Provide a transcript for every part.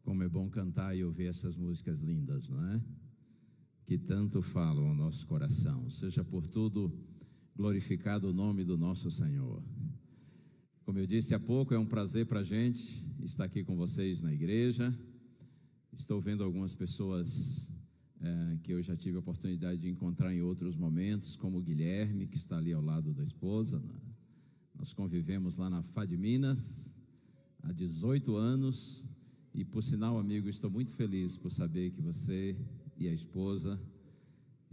Como é bom cantar e ouvir essas músicas lindas, não é? Que tanto falam ao nosso coração. Seja por tudo glorificado o nome do nosso Senhor. Como eu disse há pouco, é um prazer para a gente estar aqui com vocês na igreja. Estou vendo algumas pessoas que eu já tive a oportunidade de encontrar em outros momentos, como o Guilherme, que está ali ao lado da esposa. Nós convivemos lá na FAD Minas há 18 anos e, por sinal, amigo, estou muito feliz por saber que você e a esposa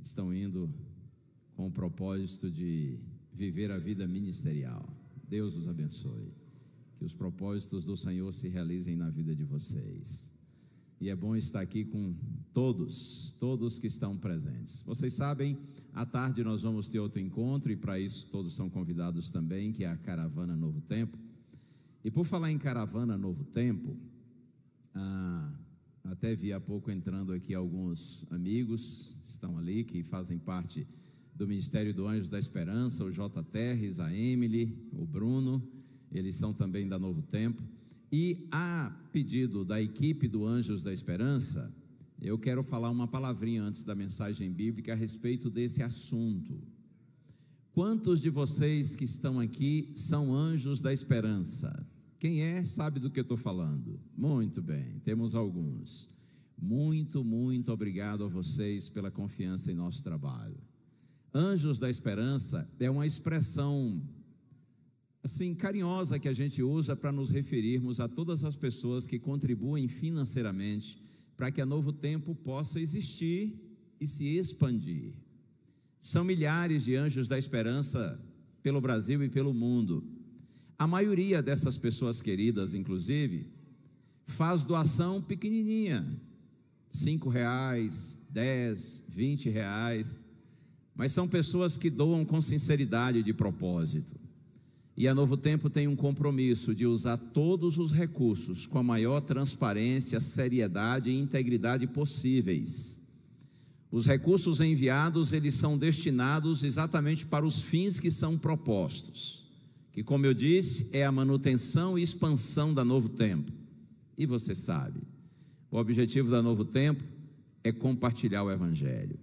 estão indo com o propósito de viver a vida ministerial. Deus os abençoe, que os propósitos do Senhor se realizem na vida de vocês. E é bom estar aqui com todos que estão presentes. Vocês sabem, à tarde nós vamos ter outro encontro e para isso todos são convidados também, que é a Caravana Novo Tempo. E por falar em Caravana Novo Tempo, até vi há pouco entrando aqui alguns amigos, estão ali, que fazem parte do Ministério do Anjos da Esperança, o J. Terres, a Emily, o Bruno, eles são também da Novo Tempo. E a pedido da equipe do Anjos da Esperança, eu quero falar uma palavrinha antes da mensagem bíblica a respeito desse assunto. Quantos de vocês que estão aqui são Anjos da Esperança? Quem é, sabe do que eu estou falando? Muito bem, temos alguns. Muito obrigado a vocês pela confiança em nosso trabalho. Anjos da Esperança é uma expressão assim carinhosa que a gente usa para nos referirmos a todas as pessoas que contribuem financeiramente para que a Novo Tempo possa existir e se expandir. São milhares de Anjos da Esperança pelo Brasil e pelo mundo. A maioria dessas pessoas queridas, inclusive, faz doação pequenininha, R$5, R$10, R$20, mas são pessoas que doam com sinceridade de propósito. E a Novo Tempo tem um compromisso de usar todos os recursos com a maior transparência, seriedade e integridade possíveis. Os recursos enviados, eles são destinados exatamente para os fins que são propostos, que, como eu disse, é a manutenção e expansão da Novo Tempo. E você sabe, o objetivo da Novo Tempo é compartilhar o Evangelho.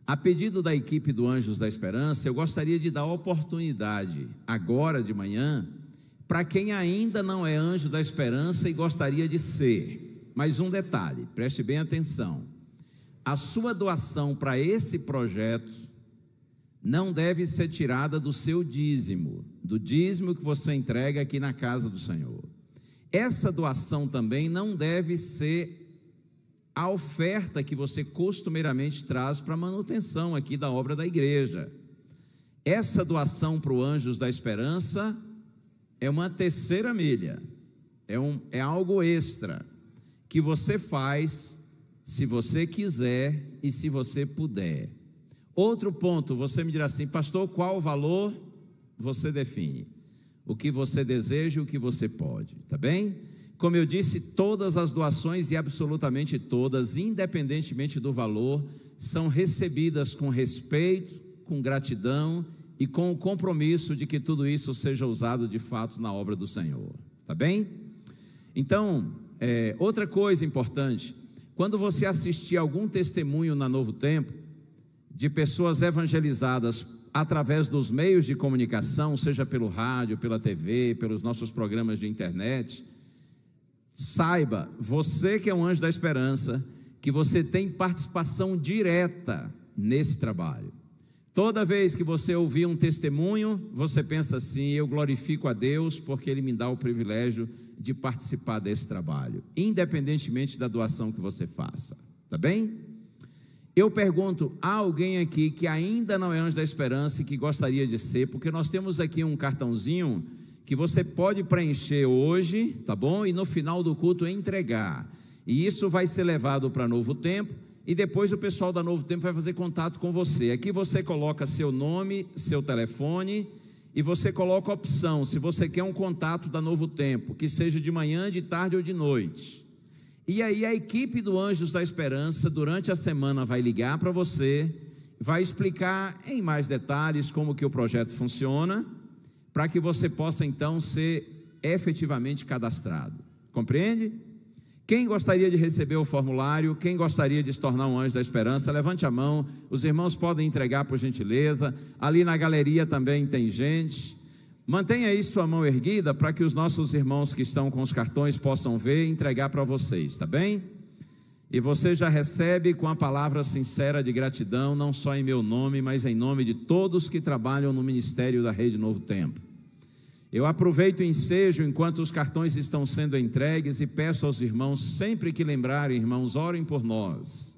A pedido da equipe do Anjos da Esperança, eu gostaria de dar oportunidade, agora de manhã, para quem ainda não é Anjo da Esperança e gostaria de ser. Mas um detalhe, preste bem atenção: a sua doação para esse projeto não deve ser tirada do seu dízimo, do dízimo que você entrega aqui na casa do Senhor. Essa doação também não deve ser a oferta que você costumeiramente traz para a manutenção aqui da obra da igreja. Essa doação para o Anjos da Esperança é uma terceira milha, é algo extra, que você faz se você quiser e se você puder. Outro ponto, você me dirá assim: pastor, qual o valor? Você define o que você deseja e o que você pode, tá bem? Como eu disse, todas as doações e absolutamente todas, independentemente do valor, são recebidas com respeito, com gratidão e com o compromisso de que tudo isso seja usado de fato na obra do Senhor, tá bem? Então, outra coisa importante, quando você assistir algum testemunho na Novo Tempo, de pessoas evangelizadas através dos meios de comunicação, seja pelo rádio, pela TV, pelos nossos programas de internet, saiba, você que é um Anjo da Esperança, que você tem participação direta nesse trabalho. Toda vez que você ouvir um testemunho, você pensa assim: eu glorifico a Deus porque Ele me dá o privilégio de participar desse trabalho, independentemente da doação que você faça, tá bem? Eu pergunto, há alguém aqui que ainda não é Anjo da Esperança e que gostaria de ser? Porque nós temos aqui um cartãozinho que você pode preencher hoje, tá bom? E no final do culto entregar. E isso vai ser levado para Novo Tempo e depois o pessoal da Novo Tempo vai fazer contato com você. Aqui você coloca seu nome, seu telefone e você coloca a opção, se você quer um contato da Novo Tempo, que seja de manhã, de tarde ou de noite. E aí a equipe do Anjos da Esperança, durante a semana, vai ligar para você, vai explicar em mais detalhes como que o projeto funciona, para que você possa então ser efetivamente cadastrado. Compreende? Quem gostaria de receber o formulário? Quem gostaria de se tornar um anjo da esperança? Levante a mão, os irmãos podem entregar por gentileza. Ali na galeria também tem gente. Mantenha aí sua mão erguida para que os nossos irmãos que estão com os cartões possam ver e entregar para vocês, tá bem? E você já recebe com a palavra sincera de gratidão, não só em meu nome, mas em nome de todos que trabalham no ministério da Rede Novo Tempo. Eu aproveito o ensejo enquanto os cartões estão sendo entregues e peço aos irmãos, sempre que lembrarem, irmãos, orem por nós,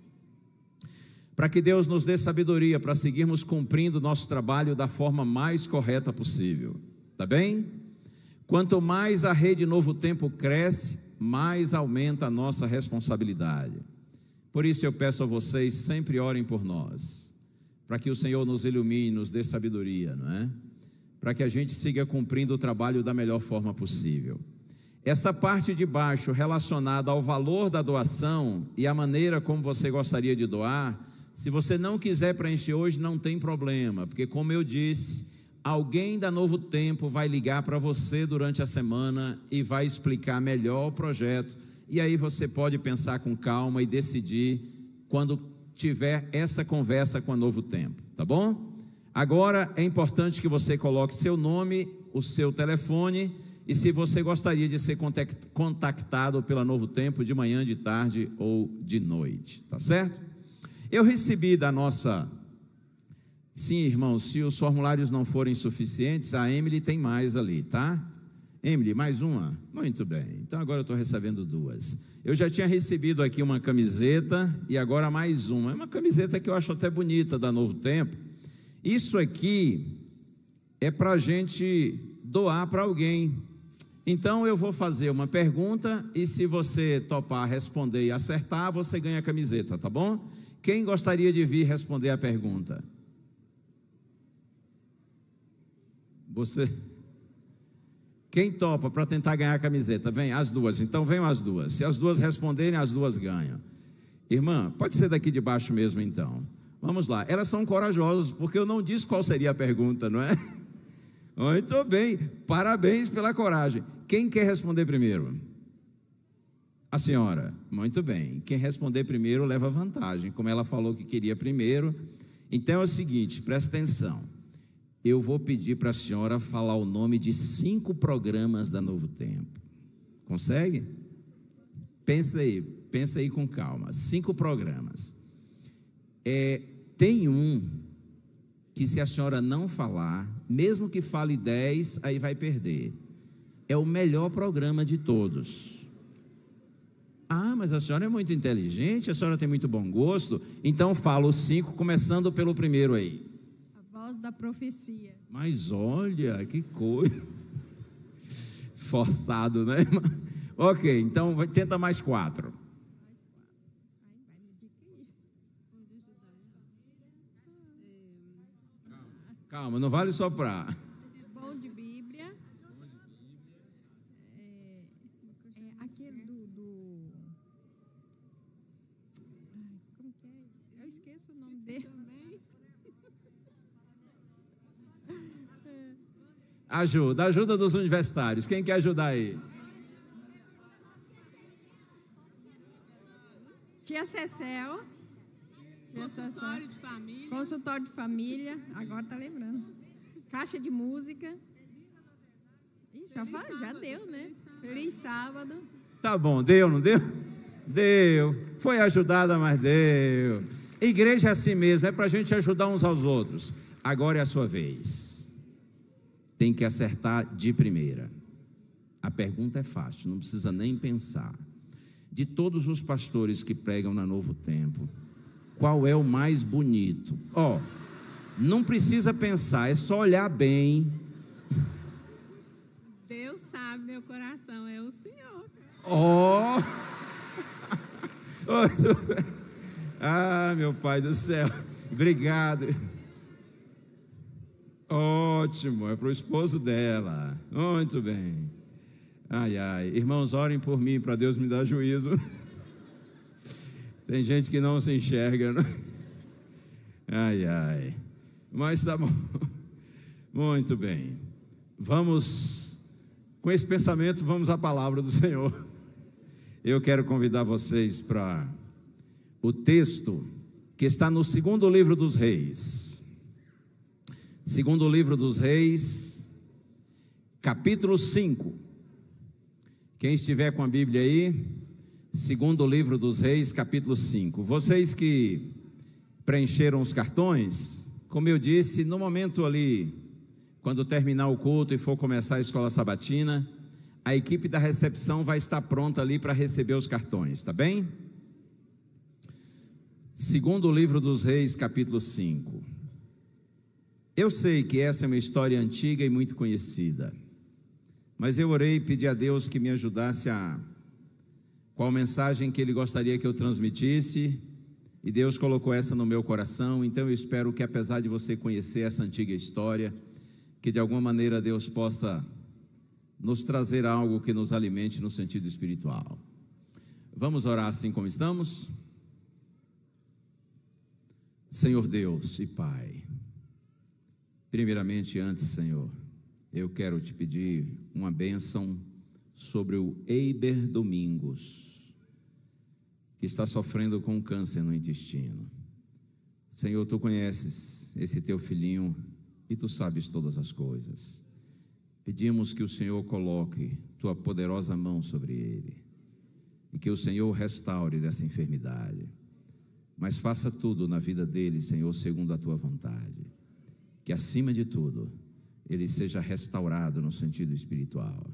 para que Deus nos dê sabedoria para seguirmos cumprindo o nosso trabalho da forma mais correta possível, tá bem? Quanto mais a Rede Novo Tempo cresce, mais aumenta a nossa responsabilidade. Por isso eu peço a vocês, sempre orem por nós, para que o Senhor nos ilumine, nos dê sabedoria, não é? Para que a gente siga cumprindo o trabalho da melhor forma possível. Essa parte de baixo relacionada ao valor da doação e a maneira como você gostaria de doar, se você não quiser preencher hoje, não tem problema, porque como eu disse, alguém da Novo Tempo vai ligar para você durante a semana e vai explicar melhor o projeto, e aí você pode pensar com calma e decidir quando tiver essa conversa com a Novo Tempo, tá bom? Agora é importante que você coloque seu nome, o seu telefone e se você gostaria de ser contactado pela Novo Tempo de manhã, de tarde ou de noite, tá certo? Eu recebi da nossa... Sim, irmãos, se os formulários não forem suficientes, a Emily tem mais ali, tá? Emily, mais uma? Muito bem, então agora eu estou recebendo duas. Eu já tinha recebido aqui uma camiseta e agora mais uma. É uma camiseta que eu acho até bonita da Novo Tempo. Isso aqui é para a gente doar para alguém. Então eu vou fazer uma pergunta e se você topar responder e acertar, você ganha a camiseta, tá bom? Quem gostaria de vir responder a pergunta? Você? Quem topa para tentar ganhar a camiseta? Vem, as duas. Então venham as duas. Se as duas responderem, as duas ganham. Irmã, pode ser daqui de baixo mesmo então. Vamos lá, elas são corajosas, porque eu não disse qual seria a pergunta, não é? Muito bem, parabéns pela coragem. Quem quer responder primeiro? A senhora, muito bem. Quem responder primeiro leva vantagem, como ela falou que queria primeiro. Então é o seguinte, presta atenção. Eu vou pedir para a senhora falar o nome de 5 programas da Novo Tempo. Consegue? Pensa aí com calma. 5 programas. Tem um que se a senhora não falar, mesmo que fale 10, aí vai perder. É o melhor programa de todos. Ah, mas a senhora é muito inteligente, a senhora tem muito bom gosto. Então fala os 5, começando pelo primeiro aí. A Voz da Profecia. Mas olha, que coisa. Forçado, né? Ok, então tenta mais 4. Calma, não vale soprar. Bom de Bíblia. Aquele como que é? Eu esqueço o nome dele. Ajuda dos universitários. Quem quer ajudar aí? Tia Cecel. Consultório de família. Consultório de família. Agora tá lembrando. Caixa de música. Já deu, né? Feliz sábado. Tá bom, deu, não deu? Deu. Foi ajudada, mas deu. Igreja é assim mesmo, é para a gente ajudar uns aos outros. Agora é a sua vez. Tem que acertar de primeira. A pergunta é fácil, não precisa nem pensar. De todos os pastores que pregam na Novo Tempo, qual é o mais bonito? Não precisa pensar, é só olhar bem. Deus sabe, meu coração é o Senhor. Ah, meu Pai do céu, obrigado. Ótimo, é para o esposo dela. Muito bem. Ai, ai, irmãos, orem por mim para Deus me dar juízo. Tem gente que não se enxerga, não? Ai, ai. Mas tá bom. Muito bem. Vamos, com esse pensamento, vamos à palavra do Senhor. Eu quero convidar vocês para o texto que está no segundo livro dos Reis. Segundo livro dos Reis, capítulo 5. Quem estiver com a Bíblia aí, segundo livro dos Reis, capítulo 5. Vocês que preencheram os cartões, como eu disse, no momento ali, quando terminar o culto e for começar a escola sabatina, a equipe da recepção vai estar pronta ali para receber os cartões, tá bem? Segundo livro dos Reis, capítulo 5. Eu sei que essa é uma história antiga e muito conhecida, mas eu orei e pedi a Deus que me ajudasse qual mensagem que Ele gostaria que eu transmitisse, e Deus colocou essa no meu coração. Então eu espero que, apesar de você conhecer essa antiga história, que de alguma maneira Deus possa nos trazer algo que nos alimente no sentido espiritual. Vamos orar assim como estamos? Senhor Deus e Pai, primeiramente, antes, Senhor, eu quero te pedir uma bênção sobre o Eiber Domingos, que está sofrendo com câncer no intestino. Senhor, Tu conheces esse Teu filhinho e Tu sabes todas as coisas. Pedimos que o Senhor coloque Tua poderosa mão sobre ele e que o Senhor o restaure dessa enfermidade, mas faça tudo na vida dele, Senhor, segundo a Tua vontade. Que acima de tudo ele seja restaurado no sentido espiritual,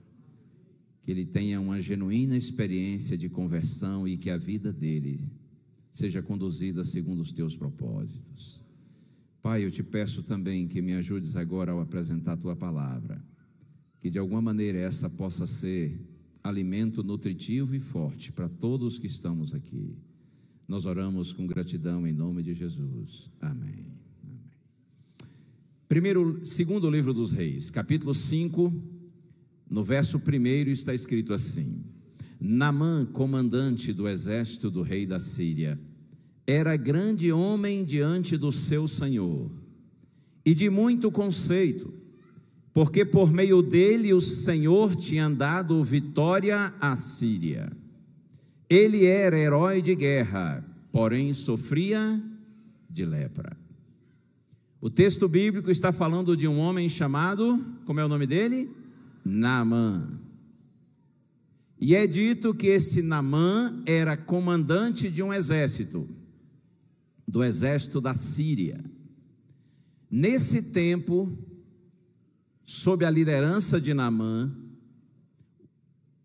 que ele tenha uma genuína experiência de conversão e que a vida dele seja conduzida segundo os Teus propósitos. Pai, eu te peço também que me ajudes agora ao apresentar a Tua palavra, que de alguma maneira essa possa ser alimento nutritivo e forte para todos que estamos aqui. Nós oramos com gratidão em nome de Jesus. Amém. Segundo livro dos Reis, capítulo 5, no verso 1 está escrito assim: Naamã, comandante do exército do rei da Síria, era grande homem diante do seu senhor e de muito conceito, porque por meio dele o Senhor tinha dado vitória à Síria. Ele era herói de guerra, porém sofria de lepra. O texto bíblico está falando de um homem chamado, como é o nome dele? Naamã. E é dito que esse Naamã era comandante de um exército, do exército da Síria. Nesse tempo, sob a liderança de Naamã,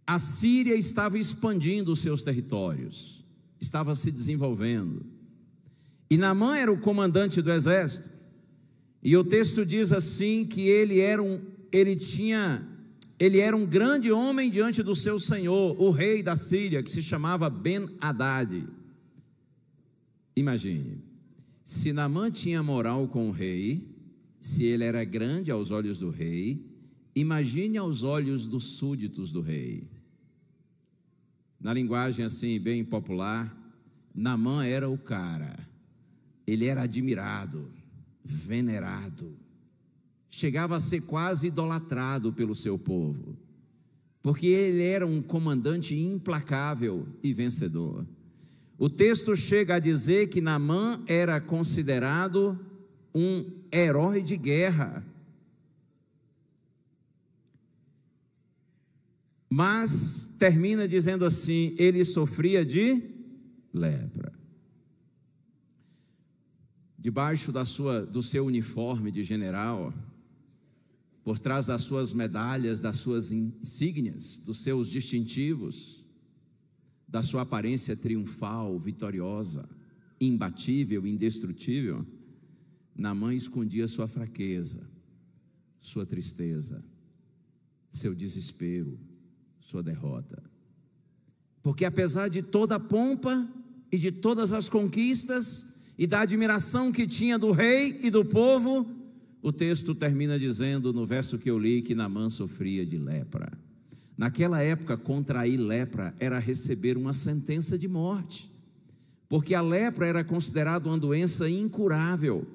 a Síria estava expandindo os seus territórios, estava se desenvolvendo. E Naamã era o comandante do exército. E o texto diz assim que ele era um grande homem diante do seu senhor, o rei da Síria, que se chamava Ben-Hadad. Imagine, se Naamã tinha moral com o rei, se ele era grande aos olhos do rei, imagine aos olhos dos súditos do rei. Na linguagem assim bem popular, Naamã era o cara, ele era admirado, venerado, chegava a ser quase idolatrado pelo seu povo, porque ele era um comandante implacável e vencedor. O texto chega a dizer que Naamã era considerado um herói de guerra, mas termina dizendo assim: ele sofria de lepra. Debaixo do seu uniforme de general, por trás das suas medalhas, das suas insígnias, dos seus distintivos, da sua aparência triunfal, vitoriosa, imbatível, indestrutível, Naamã escondia sua fraqueza, sua tristeza, seu desespero, sua derrota. Porque apesar de toda a pompa e de todas as conquistas e da admiração que tinha do rei e do povo, o texto termina dizendo, no verso que eu li, que Naamã sofria de lepra. Naquela época, contrair lepra era receber uma sentença de morte, porque a lepra era considerada uma doença incurável.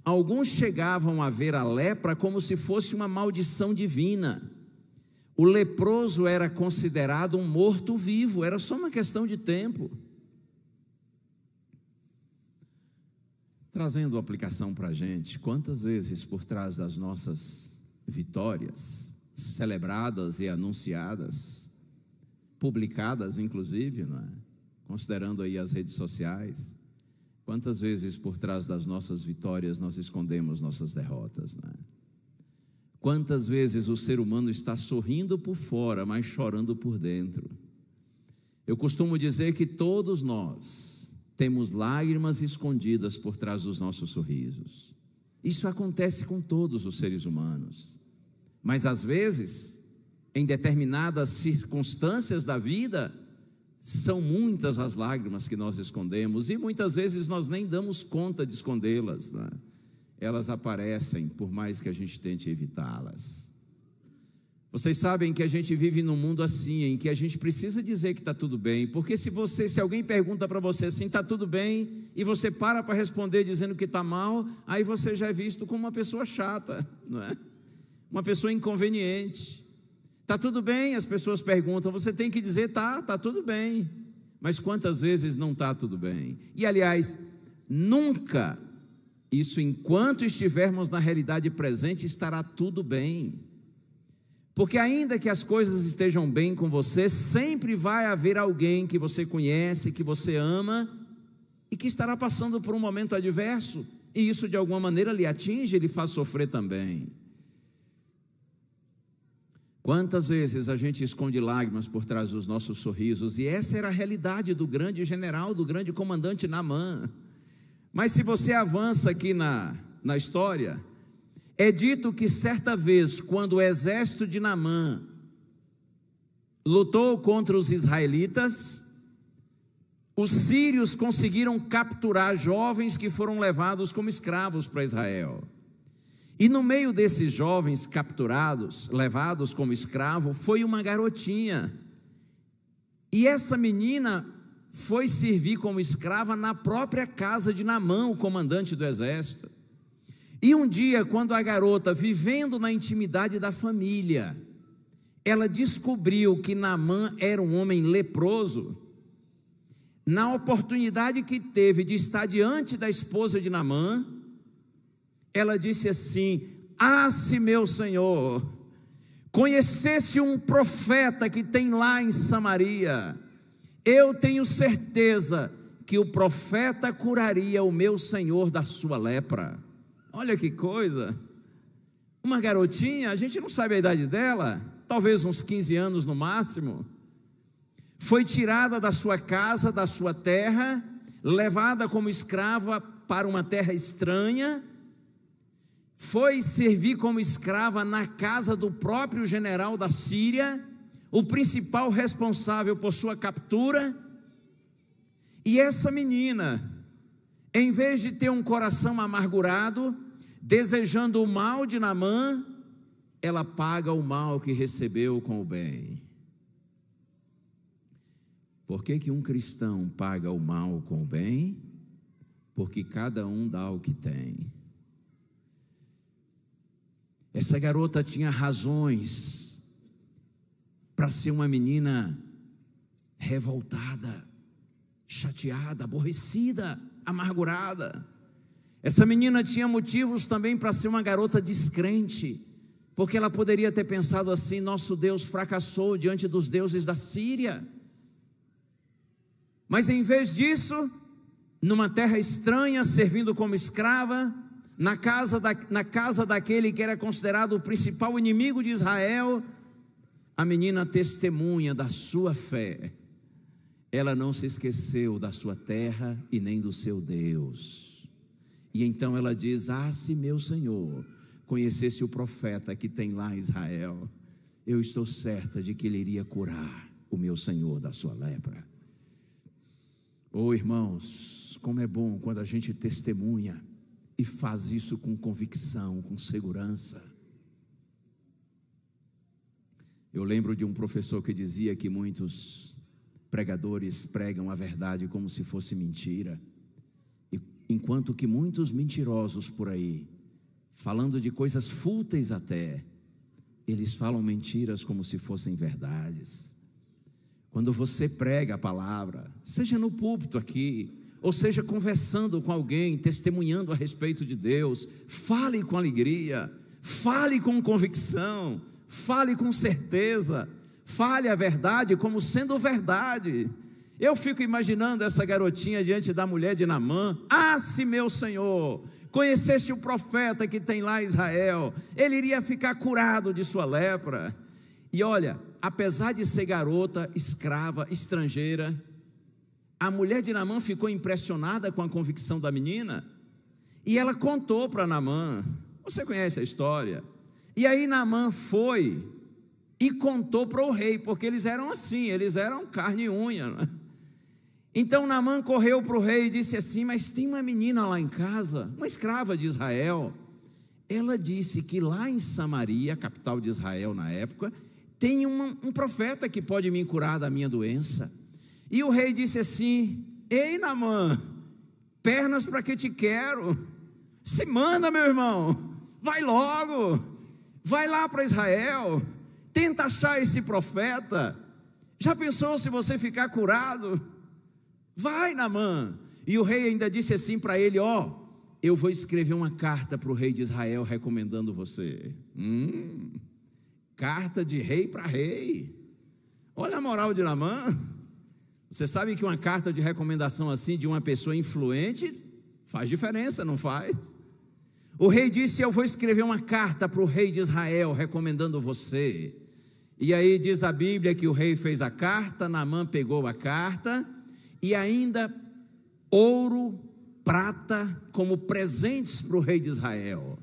Alguns chegavam a ver a lepra como se fosse uma maldição divina. o leproso era considerado um morto-vivo, era só uma questão de tempo. Trazendo a aplicação para a gente, quantas vezes por trás das nossas vitórias, celebradas e anunciadas, publicadas inclusive, não é? Considerando aí as redes sociais, quantas vezes por trás das nossas vitórias nós escondemos nossas derrotas, não é? Quantas vezes o ser humano está sorrindo por fora, mas chorando por dentro. Eu costumo dizer que todos nós temos lágrimas escondidas por trás dos nossos sorrisos. Isso acontece com todos os seres humanos. Mas às vezes, em determinadas circunstâncias da vida, são muitas as lágrimas que nós escondemos, e muitas vezes nós nem damos conta de escondê-las, né? Elas aparecem, por mais que a gente tente evitá-las. Vocês sabem que a gente vive num mundo assim, em que a gente precisa dizer que está tudo bem, porque se alguém pergunta para você assim, está tudo bem, e você para responder dizendo que está mal, aí você já é visto como uma pessoa chata, não é? Uma pessoa inconveniente. Está tudo bem, as pessoas perguntam, você tem que dizer, está tudo bem. Mas quantas vezes não está tudo bem? E aliás, nunca, isso enquanto estivermos na realidade presente, estará tudo bem. Porque ainda que as coisas estejam bem com você, sempre vai haver alguém que você conhece, que você ama, e que estará passando por um momento adverso, e isso de alguma maneira lhe atinge, lhe faz sofrer também. Quantas vezes a gente esconde lágrimas por trás dos nossos sorrisos, e essa era a realidade do grande general, do grande comandante Naamã. Mas se você avança aqui na história, é dito que certa vez, quando o exército de Naamã lutou contra os israelitas, os sírios conseguiram capturar jovens que foram levados como escravos para Israel. E no meio desses jovens capturados, levados como escravo, foi uma garotinha. E essa menina foi servir como escrava na própria casa de Naamã, o comandante do exército. E um dia, quando a garota, vivendo na intimidade da família, ela descobriu que Naamã era um homem leproso, na oportunidade que teve de estar diante da esposa de Naamã, ela disse assim: se meu senhor conhecesse um profeta que tem lá em Samaria, eu tenho certeza que o profeta curaria o meu senhor da sua lepra. Olha que coisa, uma garotinha, a gente não sabe a idade dela, talvez uns 15 anos no máximo, foi tirada da sua casa, da sua terra, levada como escrava para uma terra estranha, foi servir como escrava na casa do próprio general da Síria, o principal responsável por sua captura. E essa menina, em vez de ter um coração amargurado, desejando o mal de Naamã, ela paga o mal que recebeu com o bem. Por que um cristão paga o mal com o bem? Porque cada um dá o que tem. Essa garota tinha razões para ser uma menina revoltada, chateada, aborrecida, amargurada. Essa menina tinha motivos também para ser uma garota descrente, porque ela poderia ter pensado assim: nosso Deus fracassou diante dos deuses da Síria. Mas em vez disso, numa terra estranha, servindo como escrava, na casa daquele que era considerado o principal inimigo de Israel, a menina testemunha da sua fé. Ela não se esqueceu da sua terra e nem do seu Deus. E então ela diz: se meu Senhor conhecesse o profeta que tem lá em Israel, eu estou certa de que ele iria curar o meu Senhor da sua lepra. Oh, irmãos, como é bom quando a gente testemunha e faz isso com convicção, com segurança. Eu lembro de um professor que dizia que muitos pregadores pregam a verdade como se fosse mentira, e enquanto que muitos mentirosos por aí, falando de coisas fúteis até, eles falam mentiras como se fossem verdades. Quando você prega a palavra, seja no púlpito aqui, ou seja conversando com alguém, testemunhando a respeito de Deus, fale com alegria, fale com convicção, fale com certeza, fale a verdade como sendo verdade. Eu fico imaginando essa garotinha diante da mulher de Naamã. Ah, se meu senhor conhecesse o profeta que tem lá em Israel, ele iria ficar curado de sua lepra. E olha, apesar de ser garota, escrava, estrangeira, a mulher de Naamã ficou impressionada com a convicção da menina, e ela contou para Naamã. Você conhece a história? E aí Naamã foi e contou para o rei, porque eles eram assim, eles eram carne e unha, né? Então Naamã correu para o rei e disse assim: mas tem uma menina lá em casa, uma escrava de Israel. Ela disse que lá em Samaria, capital de Israel na época, tem um profeta que pode me curar da minha doença. E o rei disse assim: ei Naamã, pernas para que te quero, se manda meu irmão, vai logo, vai lá para Israel, tenta achar esse profeta. Já pensou se você ficar curado? Vai Naamã. E o rei ainda disse assim para ele: ó, eu vou escrever uma carta para o rei de Israel recomendando você. Carta de rei para rei. Olha a moral de Naamã. Você sabe que uma carta de recomendação assim de uma pessoa influente faz diferença, não faz? O rei disse: eu vou escrever uma carta para o rei de Israel recomendando você. E aí diz a Bíblia que o rei fez a carta, Naamã pegou a carta e ainda ouro, prata como presentes para o rei de Israel.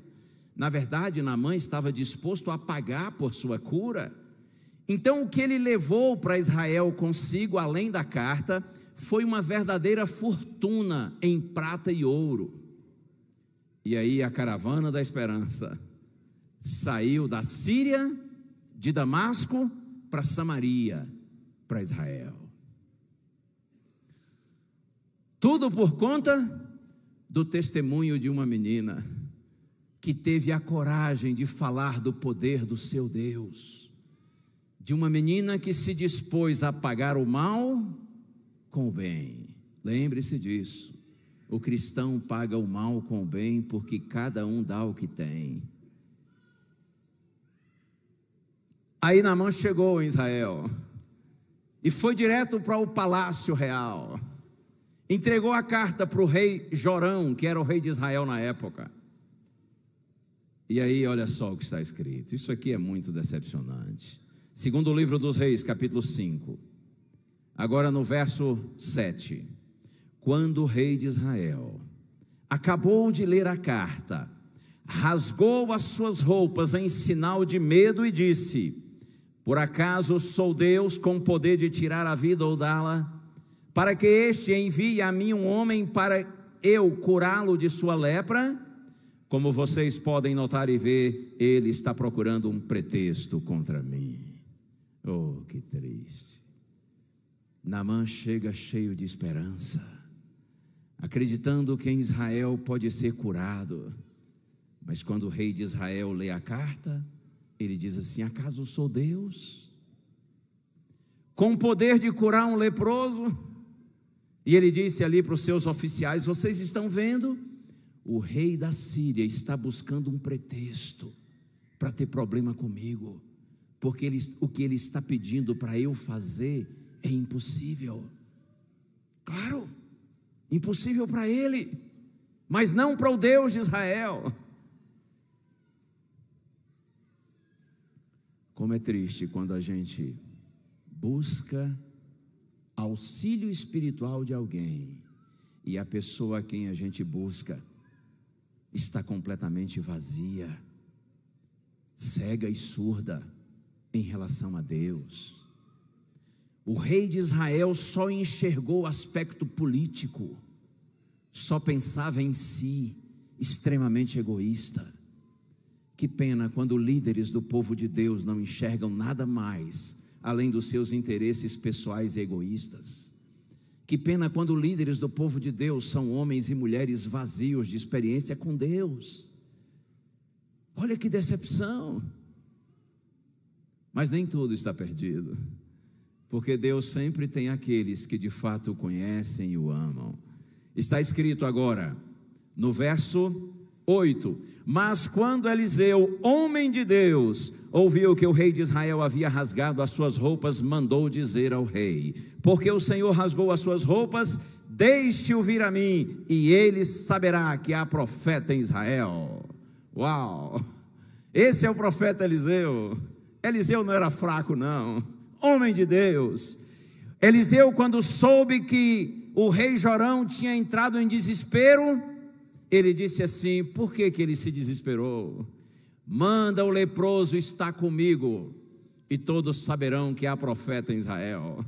Na verdade, Naamã estava disposto a pagar por sua cura. Então o que ele levou para Israel consigo, além da carta, foi uma verdadeira fortuna em prata e ouro. E aí a caravana da esperança saiu da Síria, de Damasco, para Samaria, para Israel. Tudo por conta do testemunho de uma menina que teve a coragem de falar do poder do seu Deus, de uma menina que se dispôs a pagar o mal com o bem. Lembre-se disso, o cristão paga o mal com o bem, porque cada um dá o que tem. Aí Naamã chegou em Israel e foi direto para o palácio real. Entregou a carta para o rei Jorão, que era o rei de Israel na época. E aí olha só o que está escrito. Isso aqui é muito decepcionante. Segundo o livro dos Reis, capítulo 5, agora no verso 7. Quando o rei de Israel acabou de ler a carta, rasgou as suas roupas em sinal de medo e disse: por acaso sou Deus com poder de tirar a vida ou dá-la? Para que este envie a mim um homem para eu curá-lo de sua lepra? Como vocês podem notar e ver, ele está procurando um pretexto contra mim. Oh, que triste. Naamã chega cheio de esperança, acreditando que em Israel pode ser curado. Mas quando o rei de Israel lê a carta, ele diz assim: acaso sou Deus com o poder de curar um leproso? E ele disse ali para os seus oficiais: vocês estão vendo? O rei da Síria está buscando um pretexto para ter problema comigo, porque o que ele está pedindo para eu fazer é impossível. Claro, impossível para ele, mas não para o Deus de Israel. Como é triste quando a gente busca auxílio espiritual de alguém e a pessoa a quem a gente busca está completamente vazia, cega e surda em relação a Deus. O rei de Israel só enxergou o aspecto político, só pensava em si, extremamente egoísta. Que pena quando líderes do povo de Deus não enxergam nada mais além dos seus interesses pessoais e egoístas. Que pena quando líderes do povo de Deus são homens e mulheres vazios de experiência com Deus. Olha que decepção. Mas nem tudo está perdido, porque Deus sempre tem aqueles que de fato o conhecem e o amam. Está escrito agora, no verso 8: mas quando Eliseu, homem de Deus, ouviu que o rei de Israel havia rasgado as suas roupas, mandou dizer ao rei: porque o Senhor rasgou as suas roupas, deixe-o vir a mim, e ele saberá que há profeta em Israel. Uau! Esse é o profeta Eliseu. Eliseu não era fraco não, homem de Deus. Eliseu, quando soube que o rei Jorão tinha entrado em desespero, ele disse assim: por que ele se desesperou? Manda o leproso estar comigo, e todos saberão que há profeta em Israel.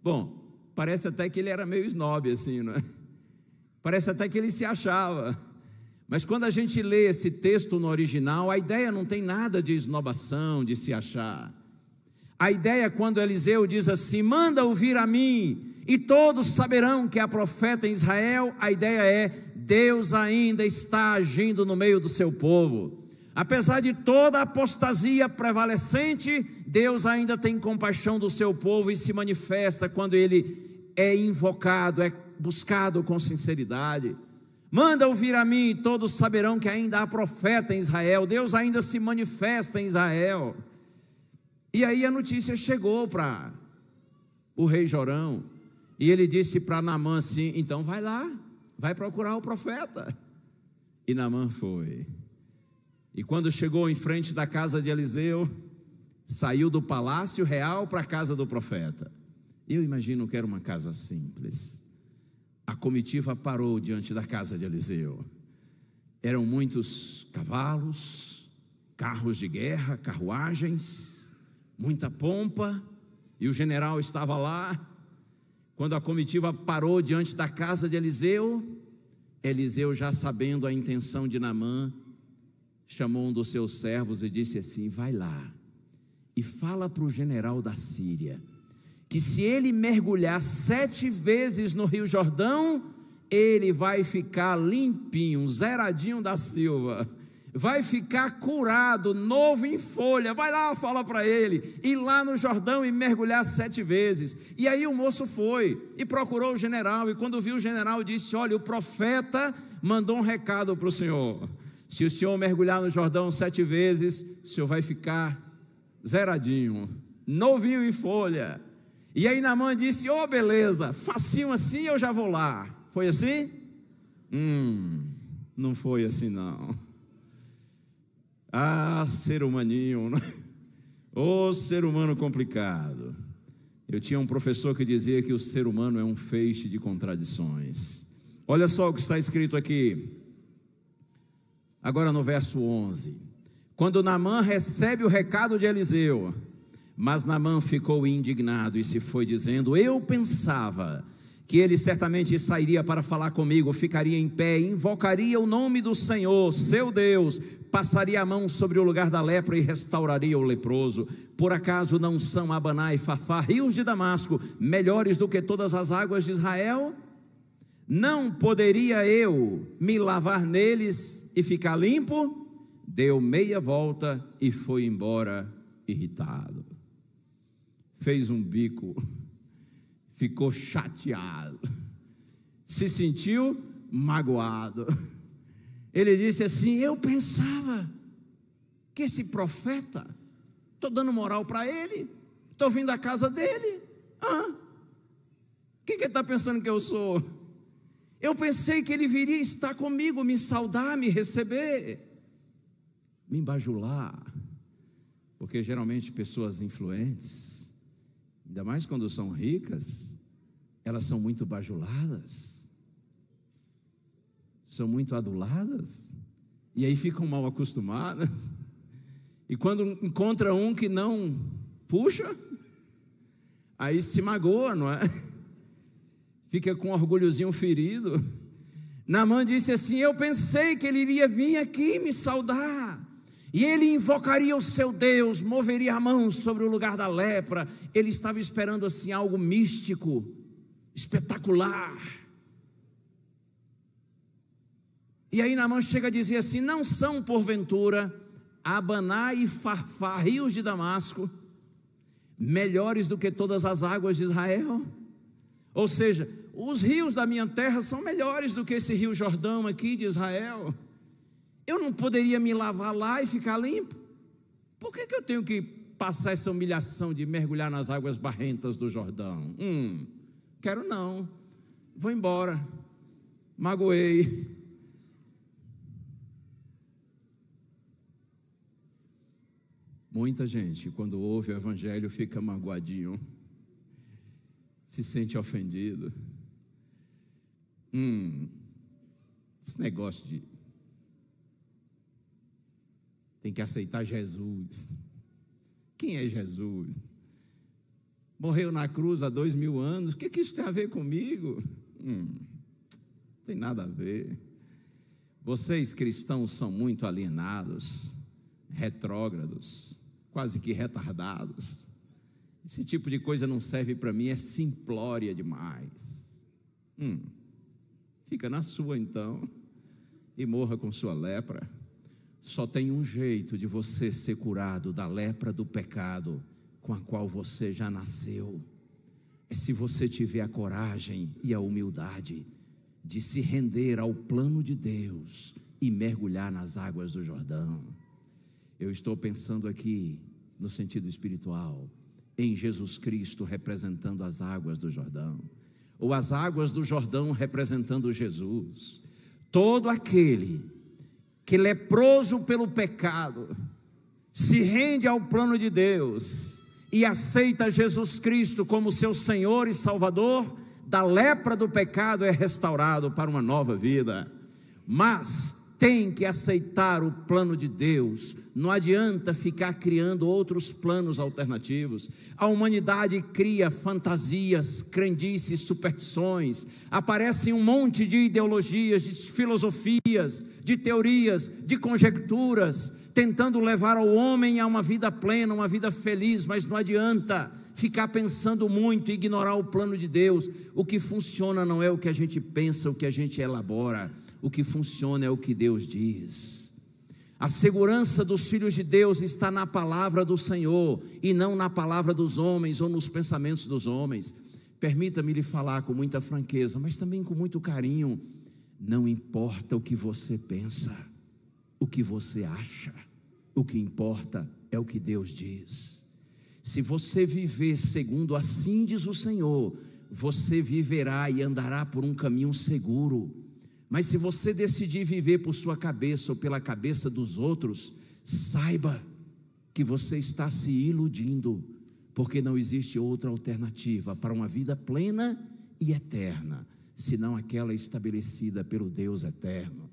Bom, parece até que ele era meio snob assim, não é? Parece até que ele se achava. Mas quando a gente lê esse texto no original, a ideia não tem nada de esnobação, de se achar. A ideia, quando Eliseu diz assim: manda-o vir a mim, e todos saberão que há profeta em Israel, a ideia é: Deus ainda está agindo no meio do seu povo. Apesar de toda a apostasia prevalecente, Deus ainda tem compaixão do seu povo e se manifesta quando ele é invocado, é buscado com sinceridade. Manda-o vir a mim, e todos saberão que ainda há profeta em Israel. Deus ainda se manifesta em Israel. E aí a notícia chegou para o rei Jorão, e ele disse para Naamã assim: então vai lá, vai procurar o profeta. E Naamã foi. E quando chegou em frente da casa de Eliseu, saiu do palácio real para a casa do profeta. Eu imagino que era uma casa simples. A comitiva parou diante da casa de Eliseu. Eram muitos cavalos, carros de guerra, carruagens, muita pompa, e o general estava lá. Quando a comitiva parou diante da casa de Eliseu, Eliseu, já sabendo a intenção de Naamã, chamou um dos seus servos e disse assim: vai lá e fala para o general da Síria que se ele mergulhar 7 vezes no Rio Jordão, ele vai ficar limpinho, zeradinho da silva, vai ficar curado, novo em folha. Vai lá, fala para ele ir lá no Jordão e mergulhar 7 vezes. E aí o moço foi e procurou o general, e quando viu o general disse: olha, o profeta mandou um recado para o senhor: se o senhor mergulhar no Jordão 7 vezes, o senhor vai ficar zeradinho, novinho em folha. E aí Naamã disse: oh, beleza, facinho assim, eu já vou lá. Foi assim? Não foi assim não. Ah, ser humaninho, né? Ô, ser humano complicado. Eu tinha um professor que dizia que o ser humano é um feixe de contradições. Olha só o que está escrito aqui, agora no verso 11. Quando Naamã recebe o recado de Eliseu, mas Naamã ficou indignado e se foi dizendo: eu pensava que ele certamente sairia para falar comigo, ficaria em pé, invocaria o nome do Senhor, seu Deus, passaria a mão sobre o lugar da lepra e restauraria o leproso. Por acaso não são Abaná e Fafá, rios de Damasco, melhores do que todas as águas de Israel? Não poderia eu me lavar neles e ficar limpo? Deu meia volta e foi embora irritado. Fez um bico, ficou chateado, se sentiu magoado. Ele disse assim: eu pensava que esse profeta, estou dando moral para ele, estou vindo à casa dele, o que ele está pensando que eu sou? Eu pensei que ele viria estar comigo, me saudar, me receber, me bajular, porque geralmente pessoas influentes, ainda mais quando são ricas, elas são muito bajuladas, são muito aduladas, e aí ficam mal acostumadas, e quando encontra um que não puxa, aí se magoa, não é? Fica com um orgulhozinho ferido. Naamã disse assim: eu pensei que ele iria vir aqui me saudar, e ele invocaria o seu Deus, moveria a mão sobre o lugar da lepra. Ele estava esperando assim algo místico, espetacular. E aí Naamã chega a dizer assim: não são porventura Abaná e Fafá, rios de Damasco, melhores do que todas as águas de Israel. Ou seja, os rios da minha terra são melhores do que esse rio Jordão aqui de Israel. Eu não poderia me lavar lá e ficar limpo? Por que eu tenho que passar essa humilhação de mergulhar nas águas barrentas do Jordão? Quero não, vou embora, magoei. Muita gente, quando ouve o evangelho, fica magoadinho, se sente ofendido. Esse negócio de tem que aceitar Jesus. Quem é Jesus? Morreu na cruz há 2000 anos. O que isso tem a ver comigo? Não tem nada a ver. Vocês cristãos são muito alienados, retrógrados, quase que retardados. Esse tipo de coisa não serve para mim, é simplória demais. Fica na sua então e morra com sua lepra. Só tem um jeito de você ser curado da lepra do pecado com a qual você já nasceu. É se você tiver a coragem e a humildade de se render ao plano de Deus e mergulhar nas águas do Jordão. Eu estou pensando aqui no sentido espiritual, em Jesus Cristo representando as águas do Jordão, ou as águas do Jordão representando Jesus. Todo aquele que, leproso pelo pecado, se rende ao plano de Deus e aceita Jesus Cristo como seu Senhor e Salvador, da lepra do pecado é restaurado para uma nova vida. Mas tem que aceitar o plano de Deus. Não adianta ficar criando outros planos alternativos. A humanidade cria fantasias, crendices, superstições. Aparecem um monte de ideologias, de filosofias, de teorias, de conjecturas, tentando levar ao homem a uma vida plena, uma vida feliz. Mas não adianta ficar pensando muito e ignorar o plano de Deus. O que funciona não é o que a gente pensa, o que a gente elabora. O que funciona é o que Deus diz. A segurança dos filhos de Deus está na palavra do Senhor e não na palavra dos homens ou nos pensamentos dos homens. Permita-me lhe falar com muita franqueza, mas também com muito carinho. Não importa o que você pensa, o que você acha, o que importa é o que Deus diz. Se você viver segundo assim diz o Senhor, você viverá e andará por um caminho seguro. Mas se você decidir viver por sua cabeça ou pela cabeça dos outros, saiba que você está se iludindo, porque não existe outra alternativa para uma vida plena e eterna, senão aquela estabelecida pelo Deus eterno.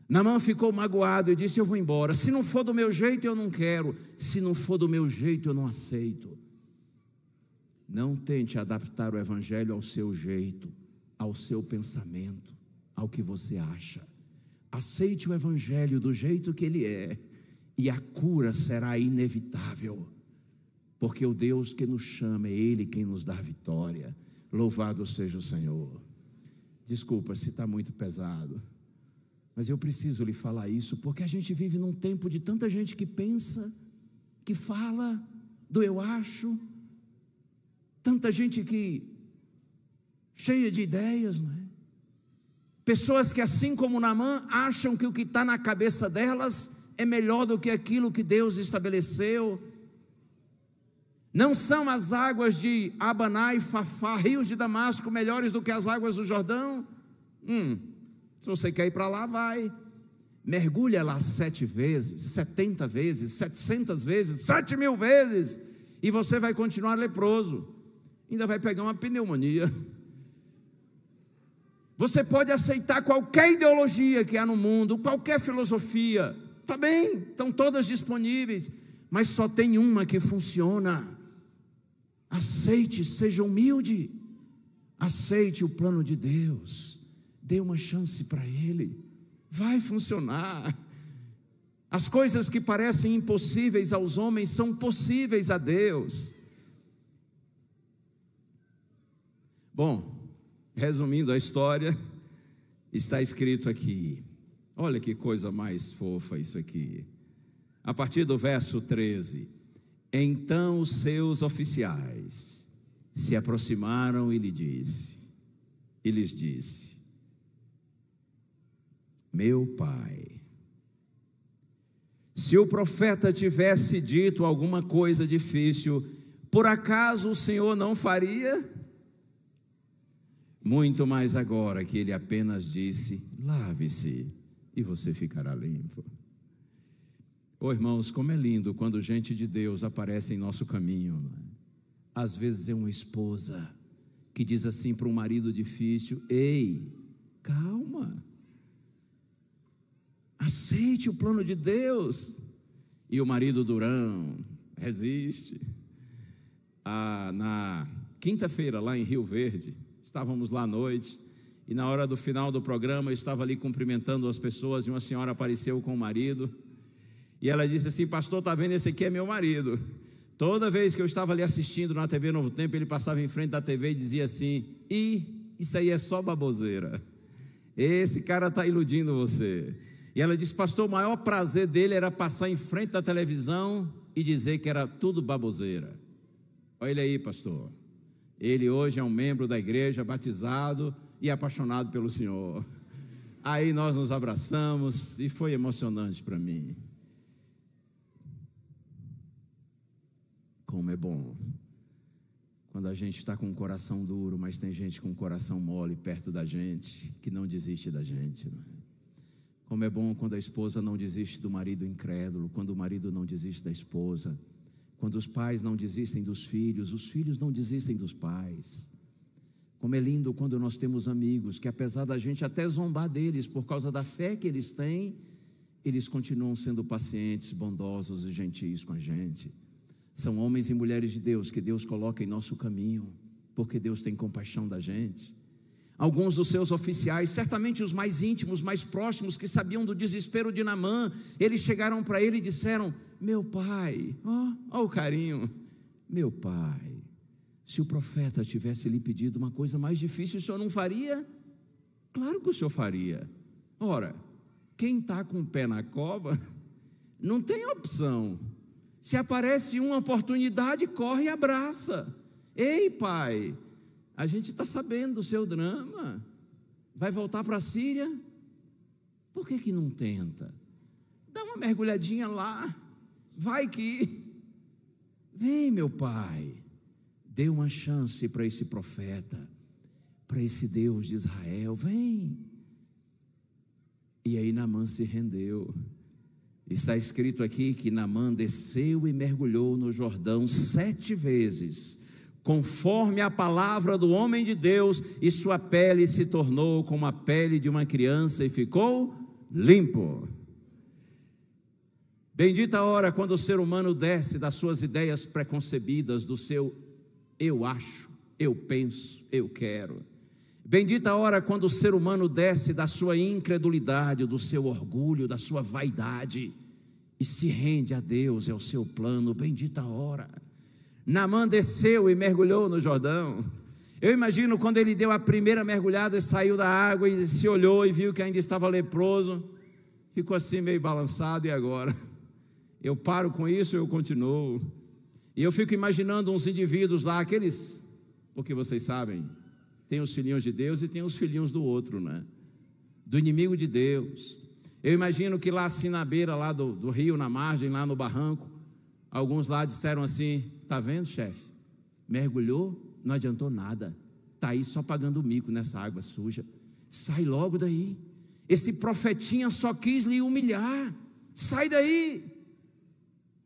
Naamã ficou magoado e disse: eu vou embora, se não for do meu jeito eu não quero, se não for do meu jeito eu não aceito. Não tente adaptar o evangelho ao seu jeito, ao seu pensamento, ao que você acha. Aceite o evangelho do jeito que ele é, e a cura será inevitável, porque o Deus que nos chama é Ele quem nos dá a vitória. Louvado seja o Senhor. Desculpa se está muito pesado, mas eu preciso lhe falar isso, porque a gente vive num tempo de tanta gente que pensa, que fala do eu acho, tanta gente que cheia de ideias, não é? Pessoas que, assim como Naamã, acham que o que está na cabeça delas é melhor do que aquilo que Deus estabeleceu. Não são as águas de Abaná e Fafá, rios de Damasco, melhores do que as águas do Jordão? Se você quer ir para lá, vai. Mergulha lá 7 vezes, 70 vezes, 700 vezes, 7.000 vezes, e você vai continuar leproso. Ainda vai pegar uma pneumonia. Você pode aceitar qualquer ideologia que há no mundo, qualquer filosofia, está bem, estão todas disponíveis, mas só tem uma que funciona. Aceite, seja humilde, aceite o plano de Deus, dê uma chance para Ele, vai funcionar. As coisas que parecem impossíveis aos homens são possíveis a Deus. Bom, resumindo a história, está escrito aqui, olha que coisa mais fofa isso aqui, a partir do verso 13: Então os seus oficiais se aproximaram e lhes disse: meu pai, se o profeta tivesse dito alguma coisa difícil, por acaso o Senhor não faria? Muito mais agora que ele apenas disse: lave-se e você ficará limpo. Oh, irmãos, como é lindo quando gente de Deus aparece em nosso caminho, não é? Às vezes é uma esposa que diz assim para um marido difícil: ei, calma, aceite o plano de Deus. E o marido durão resiste. Na quinta-feira, lá em Rio Verde, estávamos lá à noite, e na hora do final do programa eu estava ali cumprimentando as pessoas, e uma senhora apareceu com o marido, e ela disse assim: pastor, está vendo, esse aqui é meu marido. Toda vez que eu estava ali assistindo na TV Novo Tempo, ele passava em frente da TV e dizia assim: isso aí é só baboseira, esse cara está iludindo você. E ela disse: pastor, o maior prazer dele era passar em frente da televisão e dizer que era tudo baboseira. Olha ele aí, pastor, ele hoje é um membro da igreja, batizado e apaixonado pelo Senhor. Aí nós nos abraçamos e foi emocionante para mim. Como é bom quando a gente está com o coração duro, mas tem gente com o coração mole perto da gente, que não desiste da gente, não é? Como é bom quando a esposa não desiste do marido incrédulo, quando o marido não desiste da esposa, quando os pais não desistem dos filhos, os filhos não desistem dos pais. Como é lindo quando nós temos amigos que, apesar da gente até zombar deles por causa da fé que eles têm, eles continuam sendo pacientes, bondosos e gentis com a gente. São homens e mulheres de Deus que Deus coloca em nosso caminho, porque Deus tem compaixão da gente. Alguns dos seus oficiais, certamente os mais íntimos, mais próximos, que sabiam do desespero de Naamã, eles chegaram para ele e disseram: meu pai, ó o carinho, meu pai, se o profeta tivesse lhe pedido uma coisa mais difícil, o senhor não faria? Claro que o senhor faria. Ora, quem está com o pé na cova não tem opção. Se aparece uma oportunidade, corre e abraça. Ei, pai, a gente está sabendo do seu drama. Vai voltar para a Síria? Por que não tenta? Dá uma mergulhadinha lá. Vai que... Vem, meu pai. Dê uma chance para esse profeta, para esse Deus de Israel. Vem. E aí Naamã se rendeu. Está escrito aqui que Naamã desceu e mergulhou no Jordão 7 vezes, conforme a palavra do homem de Deus, e sua pele se tornou como a pele de uma criança e ficou limpo. Bendita a hora quando o ser humano desce das suas ideias preconcebidas, do seu eu acho, eu penso, eu quero. Bendita a hora quando o ser humano desce da sua incredulidade, do seu orgulho, da sua vaidade e se rende a Deus e ao seu plano. Bendita a hora. Naamã desceu e mergulhou no Jordão. Eu imagino quando ele deu a primeira mergulhada e saiu da água e se olhou e viu que ainda estava leproso, ficou assim meio balançado. E agora? Eu paro com isso ou eu continuo? E eu fico imaginando uns indivíduos lá, aqueles, porque vocês sabem, tem os filhinhos de Deus e tem os filhinhos do outro, né? Do inimigo de Deus. Eu imagino que lá assim na beira lá do rio, na margem, lá no barranco, alguns lá disseram assim: tá vendo, chefe? Mergulhou, não adiantou nada. Tá aí só pagando mico nessa água suja. Sai logo daí. Esse profetinha só quis lhe humilhar. Sai daí.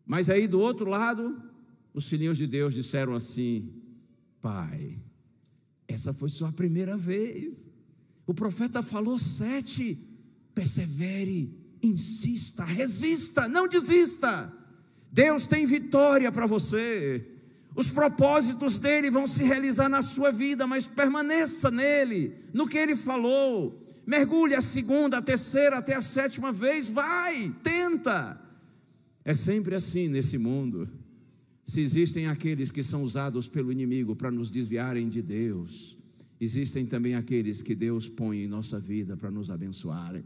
Mas aí do outro lado, os filhinhos de Deus disseram assim: pai, essa foi só a primeira vez. O profeta falou 7. Persevere, insista, resista, não desista. Deus tem vitória para você. Os propósitos dele vão se realizar na sua vida, mas permaneça nele, no que ele falou. Mergulhe a segunda, a terceira, até a 7ª vez. Vai, tenta. É sempre assim nesse mundo. Se existem aqueles que são usados pelo inimigo para nos desviarem de Deus, existem também aqueles que Deus põe em nossa vida para nos abençoarem.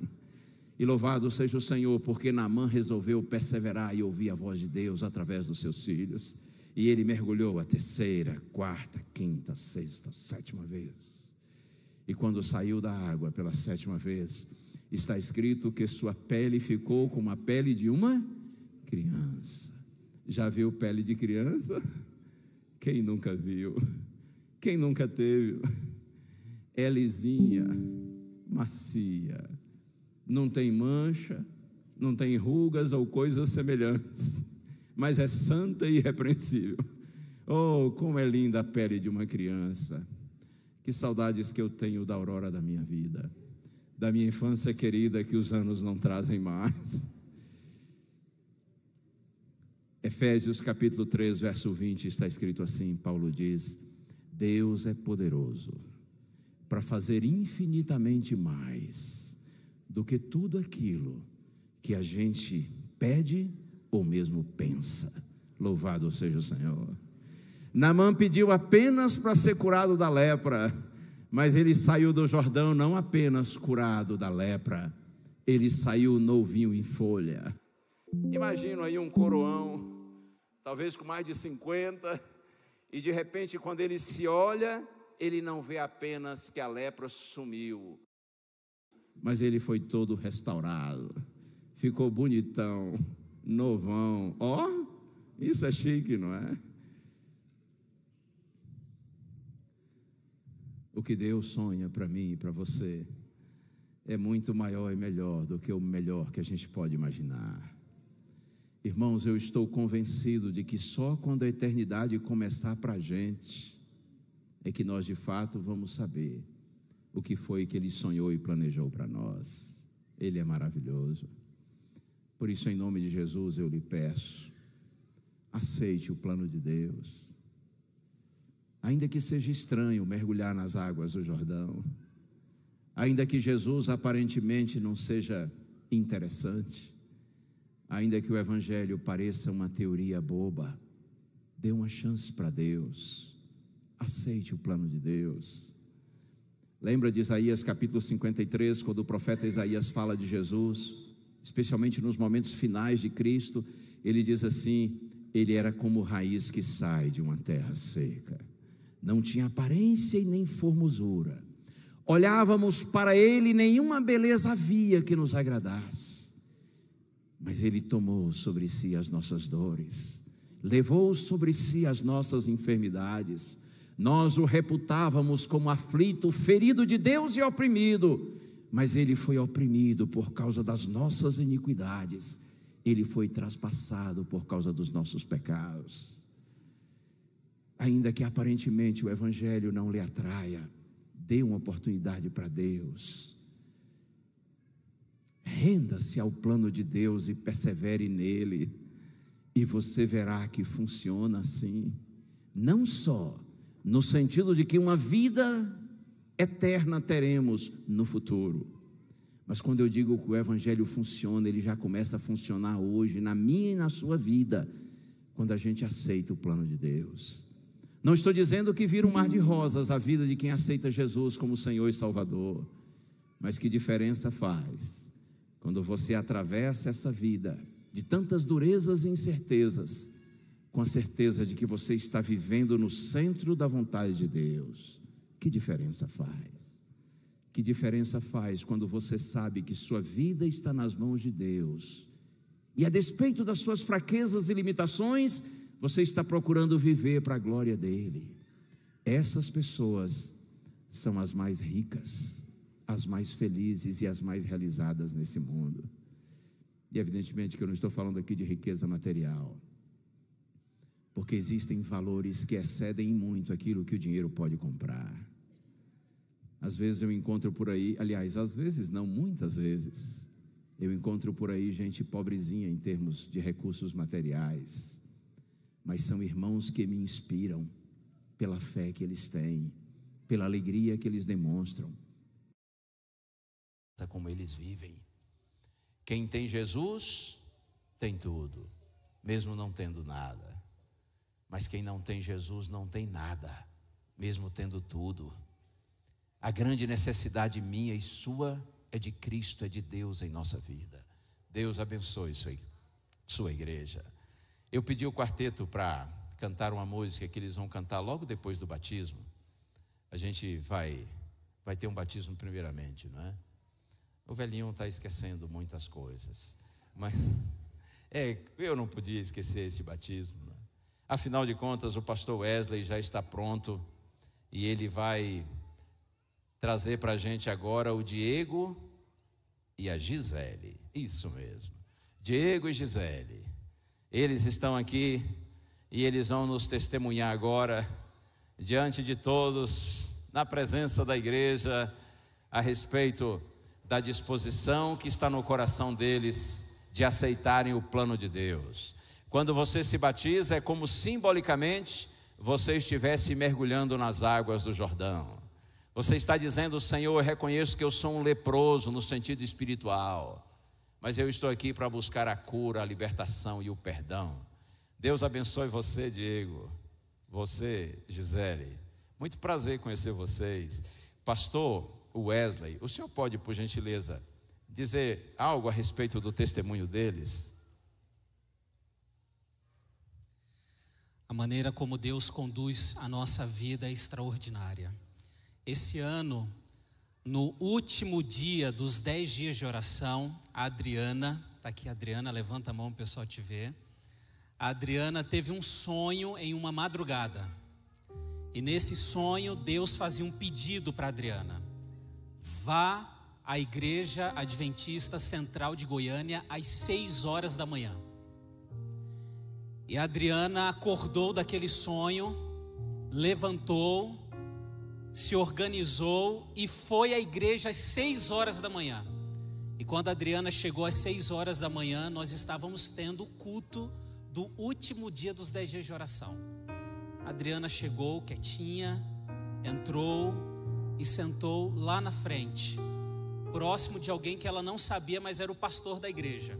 E louvado seja o Senhor, porque Naamã resolveu perseverar e ouvir a voz de Deus através dos seus filhos. E ele mergulhou a terceira, quarta, quinta, sexta, sétima vez. E quando saiu da água pela sétima vez, está escrito que sua pele ficou como a pele de uma criança. Já viu pele de criança? Quem nunca viu? Quem nunca teve? É lisinha, macia, não tem mancha, não tem rugas ou coisas semelhantes, mas é santa e irrepreensível. Oh, como é linda a pele de uma criança. Que saudades que eu tenho da aurora da minha vida, da minha infância querida, que os anos não trazem mais. Efésios capítulo 3, verso 20, está escrito assim, Paulo diz: Deus é poderoso para fazer infinitamente mais do que tudo aquilo que a gente pede ou mesmo pensa. Louvado seja o Senhor. Naamã pediu apenas para ser curado da lepra, mas ele saiu do Jordão não apenas curado da lepra, ele saiu novinho em folha. Imagino aí um coroão, talvez com mais de 50, e de repente quando ele se olha, ele não vê apenas que a lepra sumiu, mas ele foi todo restaurado, ficou bonitão, novão. Ó, isso é chique, não é? O que Deus sonha para mim e para você é muito maior e melhor do que o melhor que a gente pode imaginar. Irmãos, eu estou convencido de que só quando a eternidade começar para a gente é que nós de fato vamos saber o que foi que Ele sonhou e planejou para nós. Ele é maravilhoso. Por isso, em nome de Jesus, eu lhe peço, aceite o plano de Deus. Ainda que seja estranho mergulhar nas águas do Jordão, ainda que Jesus aparentemente não seja interessante, ainda que o Evangelho pareça uma teoria boba, dê uma chance para Deus, aceite o plano de Deus. Lembra de Isaías capítulo 53, quando o profeta Isaías fala de Jesus, especialmente nos momentos finais de Cristo, ele diz assim: ele era como raiz que sai de uma terra seca, não tinha aparência e nem formosura, olhávamos para ele, nenhuma beleza havia que nos agradasse, mas ele tomou sobre si as nossas dores, levou sobre si as nossas enfermidades. Nós o reputávamos como aflito, ferido de Deus e oprimido, mas ele foi oprimido por causa das nossas iniquidades, ele foi traspassado por causa dos nossos pecados. Ainda que aparentemente o Evangelho não lhe atraia, dê uma oportunidade para Deus. Renda-se ao plano de Deus e persevere nele, e você verá que funciona assim, não só no sentido de que uma vida eterna teremos no futuro, mas quando eu digo que o Evangelho funciona, ele já começa a funcionar hoje, na minha e na sua vida, quando a gente aceita o plano de Deus. Não estou dizendo que vira um mar de rosas a vida de quem aceita Jesus como Senhor e Salvador, mas que diferença faz quando você atravessa essa vida de tantas durezas e incertezas, com a certeza de que você está vivendo no centro da vontade de Deus. Que diferença faz? Que diferença faz quando você sabe que sua vida está nas mãos de Deus, e a despeito das suas fraquezas e limitações, você está procurando viver para a glória dele. Essas pessoas são as mais ricas, as mais felizes e as mais realizadas nesse mundo. E evidentemente que eu não estou falando aqui de riqueza material, porque existem valores que excedem muito aquilo que o dinheiro pode comprar. Às vezes eu encontro por aí, aliás, às vezes não, muitas vezes, eu encontro por aí gente pobrezinha em termos de recursos materiais, mas são irmãos que me inspiram pela fé que eles têm, pela alegria que eles demonstram, como eles vivem. Quem tem Jesus tem tudo, mesmo não tendo nada. Mas quem não tem Jesus não tem nada, mesmo tendo tudo. A grande necessidade minha e sua é de Cristo, é de Deus em nossa vida. Deus abençoe sua igreja. Eu pedi o quarteto para cantar uma música que eles vão cantar logo depois do batismo. A gente vai ter um batismo primeiramente, não é? O velhinho está esquecendo muitas coisas, mas eu não podia esquecer esse batismo, não é? Afinal de contas, o pastor Wesley já está pronto e ele vai trazer para a gente agora o Diego e a Gisele. Isso mesmo, Diego e Gisele. Eles estão aqui e eles vão nos testemunhar agora, diante de todos, na presença da igreja, a respeito da disposição que está no coração deles de aceitarem o plano de Deus. Quando você se batiza, é como simbolicamente você estivesse mergulhando nas águas do Jordão. Você está dizendo: Senhor, eu reconheço que eu sou um leproso no sentido espiritual, mas eu estou aqui para buscar a cura, a libertação e o perdão. Deus abençoe você, Diego, você, Gisele. Muito prazer conhecer vocês. Pastor Wesley, o senhor pode, por gentileza, dizer algo a respeito do testemunho deles? A maneira como Deus conduz a nossa vida é extraordinária. Esse ano, no último dia dos 10 dias de oração, a Adriana, está aqui a Adriana, levanta a mão para o pessoal te ver. A Adriana teve um sonho em uma madrugada. E nesse sonho, Deus fazia um pedido para a Adriana: vá à Igreja Adventista Central de Goiânia às 6 horas da manhã. E a Adriana acordou daquele sonho, levantou, se organizou e foi à igreja às 6 horas da manhã. E quando a Adriana chegou às 6 horas da manhã, nós estávamos tendo o culto do último dia dos 10 dias de oração. A Adriana chegou quietinha, entrou e sentou lá na frente, próximo de alguém que ela não sabia, mas era o pastor da igreja.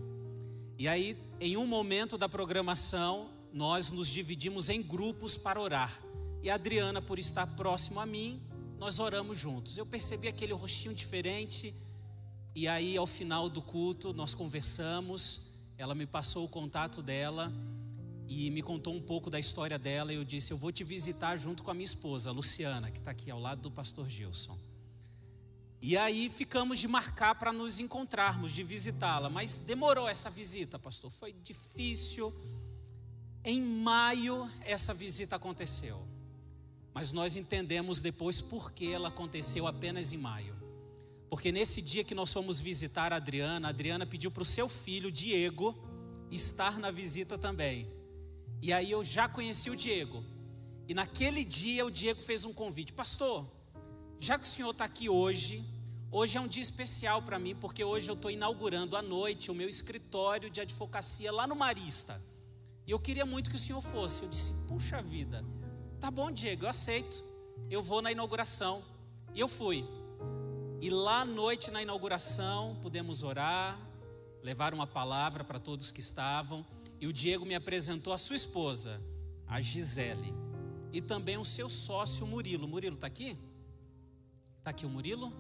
E aí, em um momento da programação, nós nos dividimos em grupos para orar. E a Adriana, por estar próximo a mim, nós oramos juntos. Eu percebi aquele rostinho diferente. E aí, ao final do culto, nós conversamos. Ela me passou o contato dela e me contou um pouco da história dela. E eu disse: eu vou te visitar junto com a minha esposa, a Luciana, que está aqui ao lado do pastor Gilson. E aí ficamos de marcar para nos encontrarmos, de visitá-la. Mas demorou essa visita, pastor, foi difícil. Em maio essa visita aconteceu. Mas nós entendemos depois por que ela aconteceu apenas em maio. Porque nesse dia que nós fomos visitar a Adriana pediu para o seu filho, Diego, estar na visita também. E aí eu já conheci o Diego. E naquele dia o Diego fez um convite: pastor, já que o senhor está aqui hoje é um dia especial para mim, porque hoje eu estou inaugurando à noite o meu escritório de advocacia lá no Marista. E eu queria muito que o senhor fosse. Eu disse: puxa vida, tá bom, Diego, eu aceito. Eu vou na inauguração. E eu fui. E lá à noite, na inauguração, pudemos orar, levar uma palavra para todos que estavam. E o Diego me apresentou a sua esposa, a Gisele, e também o seu sócio, Murilo. Murilo está aqui? Está aqui o Murilo?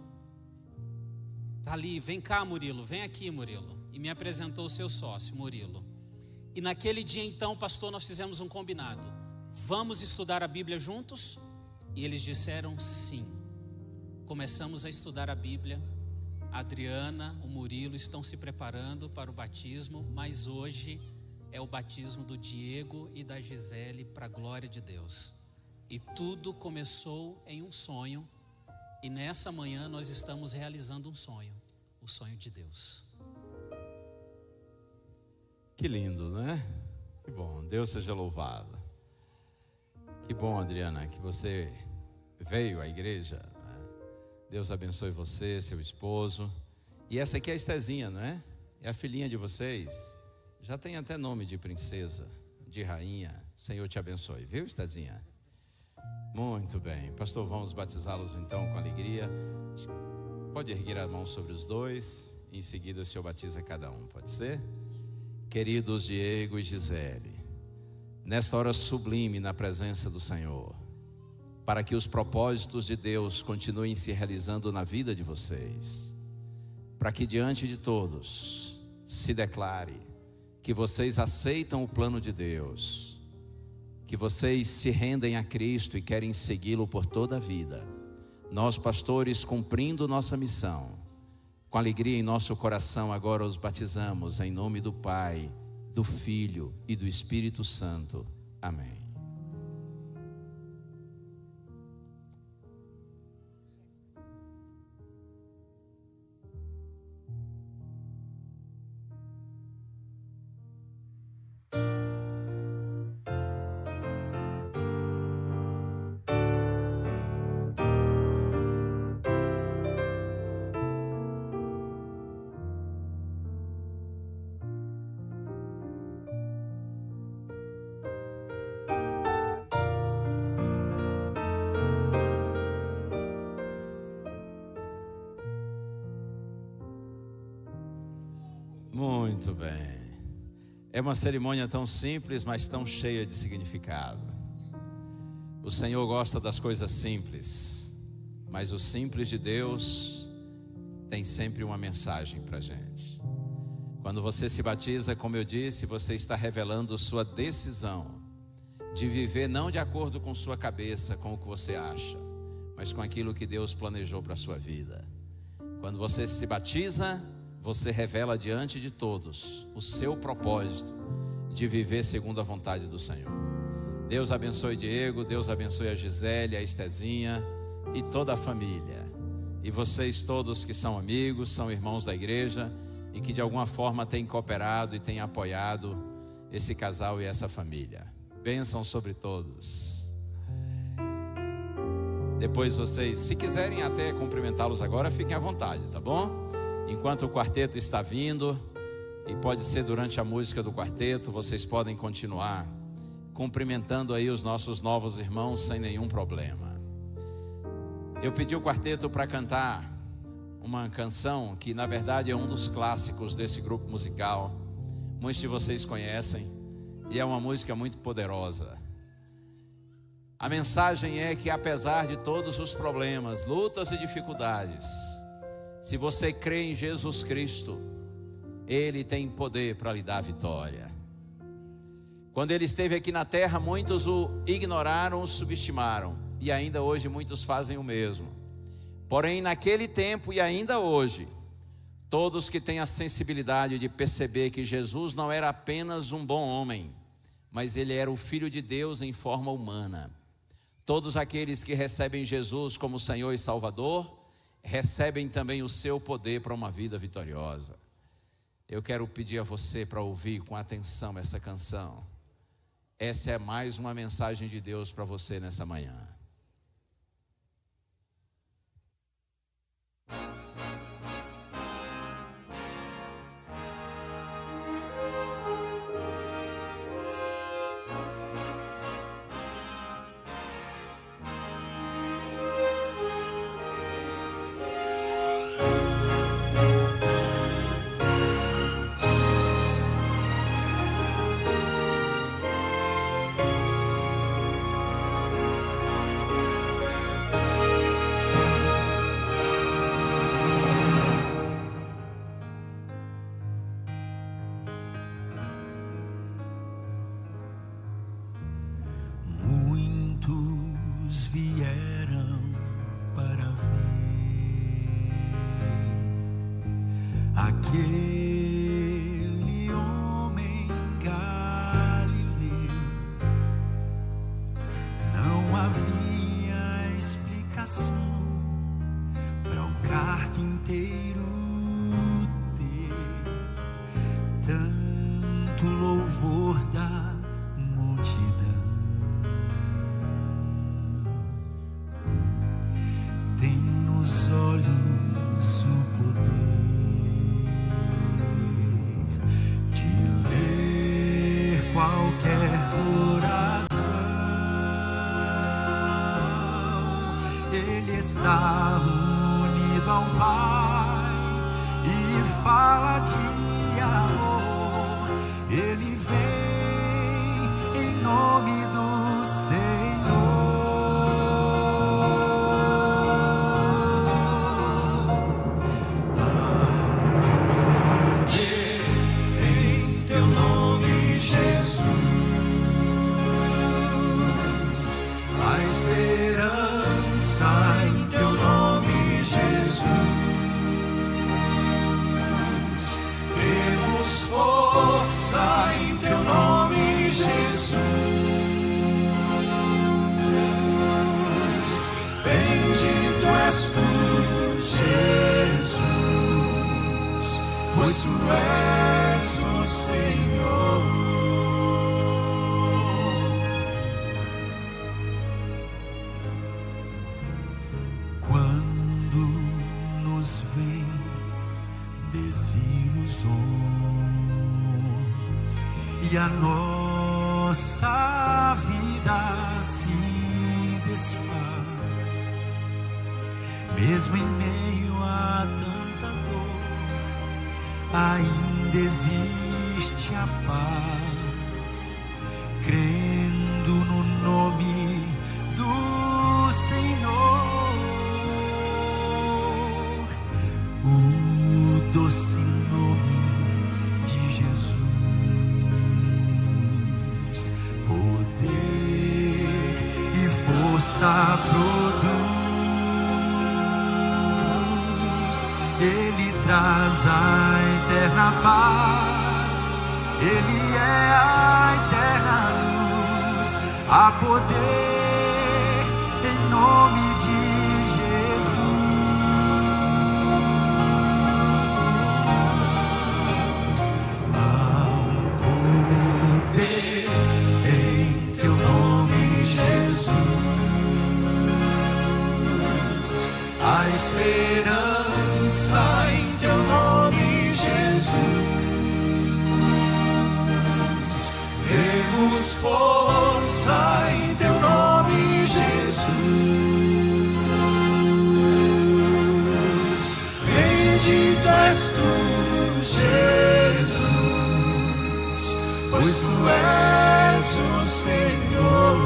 Está ali, vem cá, Murilo, vem aqui, Murilo. E me apresentou o seu sócio, Murilo. E naquele dia então, pastor, nós fizemos um combinado: vamos estudar a Bíblia juntos? E eles disseram sim. Começamos a estudar a Bíblia. A Adriana, o Murilo estão se preparando para o batismo, mas hoje é o batismo do Diego e da Gisele, para a glória de Deus. E tudo começou em um sonho. E nessa manhã nós estamos realizando um sonho, o sonho de Deus. Que lindo, né? Que bom, Deus seja louvado. Que bom, Adriana, que você veio à igreja. Deus abençoe você, seu esposo. E essa aqui é a Estezinha, não é? É a filhinha de vocês. Já tem até nome de princesa, de rainha. Senhor te abençoe, viu, Estezinha? Muito bem, pastor, vamos batizá-los então com alegria. Pode erguer a mão sobre os dois. Em seguida o senhor batiza cada um, pode ser? Queridos Diego e Gisele, nesta hora sublime na presença do Senhor, para que os propósitos de Deus continuem se realizando na vida de vocês, para que diante de todos se declare que vocês aceitam o plano de Deus, que vocês se rendem a Cristo e querem segui-lo por toda a vida. Nós, pastores, cumprindo nossa missão, com alegria em nosso coração, agora os batizamos em nome do Pai, do Filho e do Espírito Santo. Amém. Muito bem. É uma cerimônia tão simples, mas tão cheia de significado. O Senhor gosta das coisas simples, mas o simples de Deus tem sempre uma mensagem para a gente. Quando você se batiza, como eu disse, você está revelando sua decisão de viver não de acordo com sua cabeça, com o que você acha, mas com aquilo que Deus planejou para a sua vida. Quando você se batiza, você revela diante de todos o seu propósito de viver segundo a vontade do Senhor. Deus abençoe Diego, Deus abençoe a Gisele, a Estezinha e toda a família. E vocês todos que são amigos, são irmãos da igreja e que de alguma forma têm cooperado e têm apoiado esse casal e essa família. Bênção sobre todos. Depois vocês, se quiserem até cumprimentá-los agora, fiquem à vontade, tá bom? Enquanto o quarteto está vindo, e pode ser durante a música do quarteto, vocês podem continuar cumprimentando aí os nossos novos irmãos sem nenhum problema. Eu pedi o quarteto para cantar uma canção que na verdade é um dos clássicos desse grupo musical. Muitos de vocês conhecem e é uma música muito poderosa. A mensagem é que apesar de todos os problemas, lutas e dificuldades, se você crê em Jesus Cristo, Ele tem poder para lhe dar a vitória. Quando Ele esteve aqui na terra, muitos o ignoraram, o subestimaram, e ainda hoje muitos fazem o mesmo. Porém, naquele tempo e ainda hoje, todos que têm a sensibilidade de perceber que Jesus não era apenas um bom homem, mas Ele era o Filho de Deus em forma humana. Todos aqueles que recebem Jesus como Senhor e Salvador, recebem também o seu poder para uma vida vitoriosa. Eu quero pedir a você para ouvir com atenção essa canção. Essa é mais uma mensagem de Deus para você nessa manhã. Aquele homem galileu, não havia explicação para um carpinteiro ter tanto louvor da multidão. Tem nos olhos o poder qualquer coração. Ele está unido ao Pai e fala de amor. Ele vem em nome do Senhor. pois tu és o Senhor. Quando nos vem desilusões e a nossa vida se desfaz, mesmo em meio a tanta dor, ainda existe a paz, crendo no nome do Senhor, o doce nome de Jesus. Poder e força produz, Ele traz a eterna paz, Ele é a eterna luz, há poder em nome de Jesus. Há poder em teu nome, Jesus. A esperança em teu nome, Jesus. Temos força em teu nome, Jesus. Bendito és tu, Jesus, pois tu és o Senhor.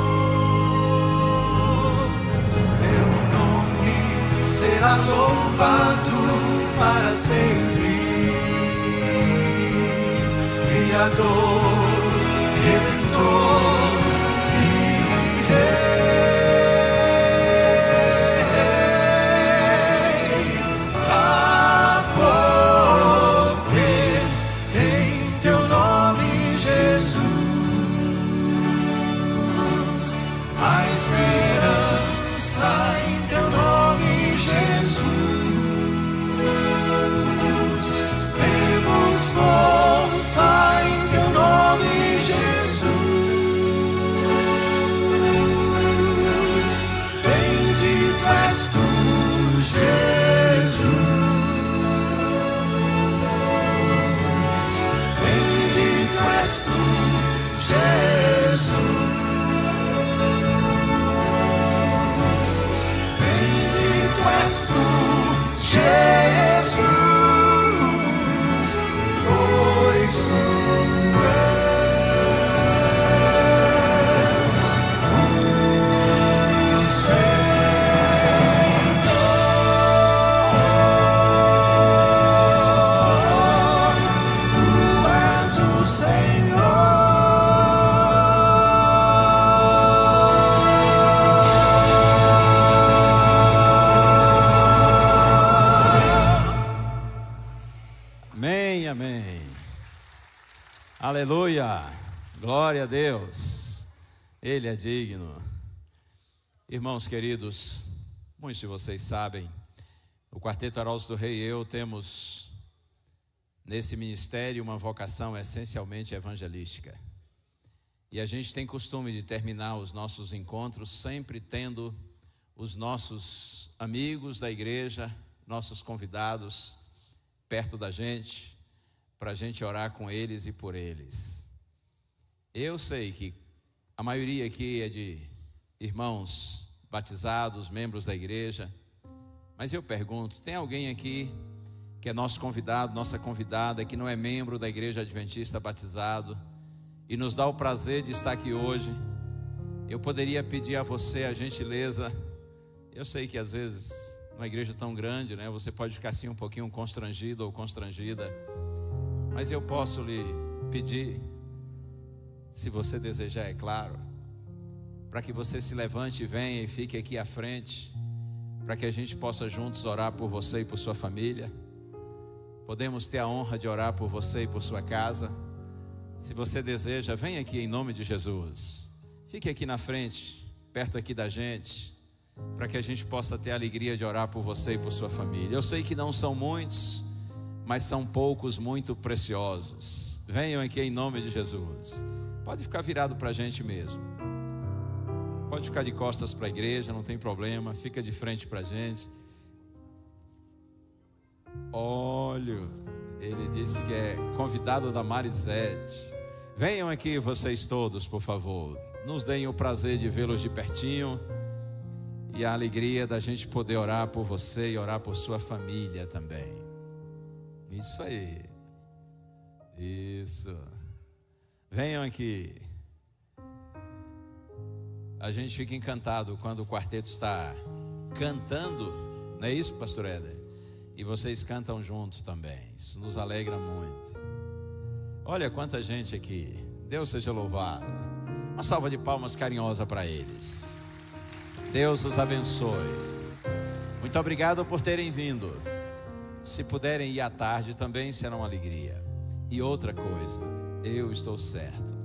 Teu nome será louvado para sempre. Criador, Redentor e Rei. Há poder em teu nome, Jesus. A esperança em teu nome, Jesus. Temos força em teu nome, Jesus. Bendito és tu, Jesus. Bendito és tu, Jesus. Bendito és tu, Jesus, pois tu és o Senhor. Tu és o Senhor. Amém, amém. Aleluia. Glória a Deus. Ele é digno. Irmãos queridos, muitos de vocês sabem, o Quarteto Arautos do Rei e eu temos nesse ministério uma vocação essencialmente evangelística. E a gente tem costume de terminar os nossos encontros sempre tendo os nossos amigos da igreja, nossos convidados perto da gente, para a gente orar com eles e por eles. Eu sei que a maioria aqui é de irmãos batizados, membros da igreja, mas eu pergunto, tem alguém aqui que é nosso convidado, nossa convidada, que não é membro da Igreja Adventista batizado e nos dá o prazer de estar aqui hoje? Eu poderia pedir a você a gentileza, eu sei que às vezes numa igreja tão grande, né, você pode ficar assim um pouquinho constrangido ou constrangida, mas eu posso lhe pedir, se você desejar, é claro, para que você se levante e venha e fique aqui à frente, para que a gente possa juntos orar por você e por sua família. Podemos ter a honra de orar por você e por sua casa. Se você deseja, venha aqui em nome de Jesus. Fique aqui na frente, perto aqui da gente, para que a gente possa ter a alegria de orar por você e por sua família. Eu sei que não são muitos, mas são poucos muito preciosos. Venham aqui em nome de Jesus. Pode ficar virado para a gente mesmo. Pode ficar de costas para a igreja, não tem problema. Fica de frente para a gente. Olha, ele disse que é convidado da Marisete. Venham aqui vocês todos, por favor. Nos deem o prazer de vê-los de pertinho e a alegria da gente poder orar por você e orar por sua família também. Isso aí. Isso. Venham aqui. A gente fica encantado quando o quarteto está cantando, não é isso, pastor Éder? E vocês cantam junto também. Isso nos alegra muito. Olha quanta gente aqui. Deus seja louvado. Uma salva de palmas carinhosa para eles. Deus os abençoe. Muito obrigado por terem vindo. Se puderem ir à tarde também será uma alegria. E outra coisa, eu estou certo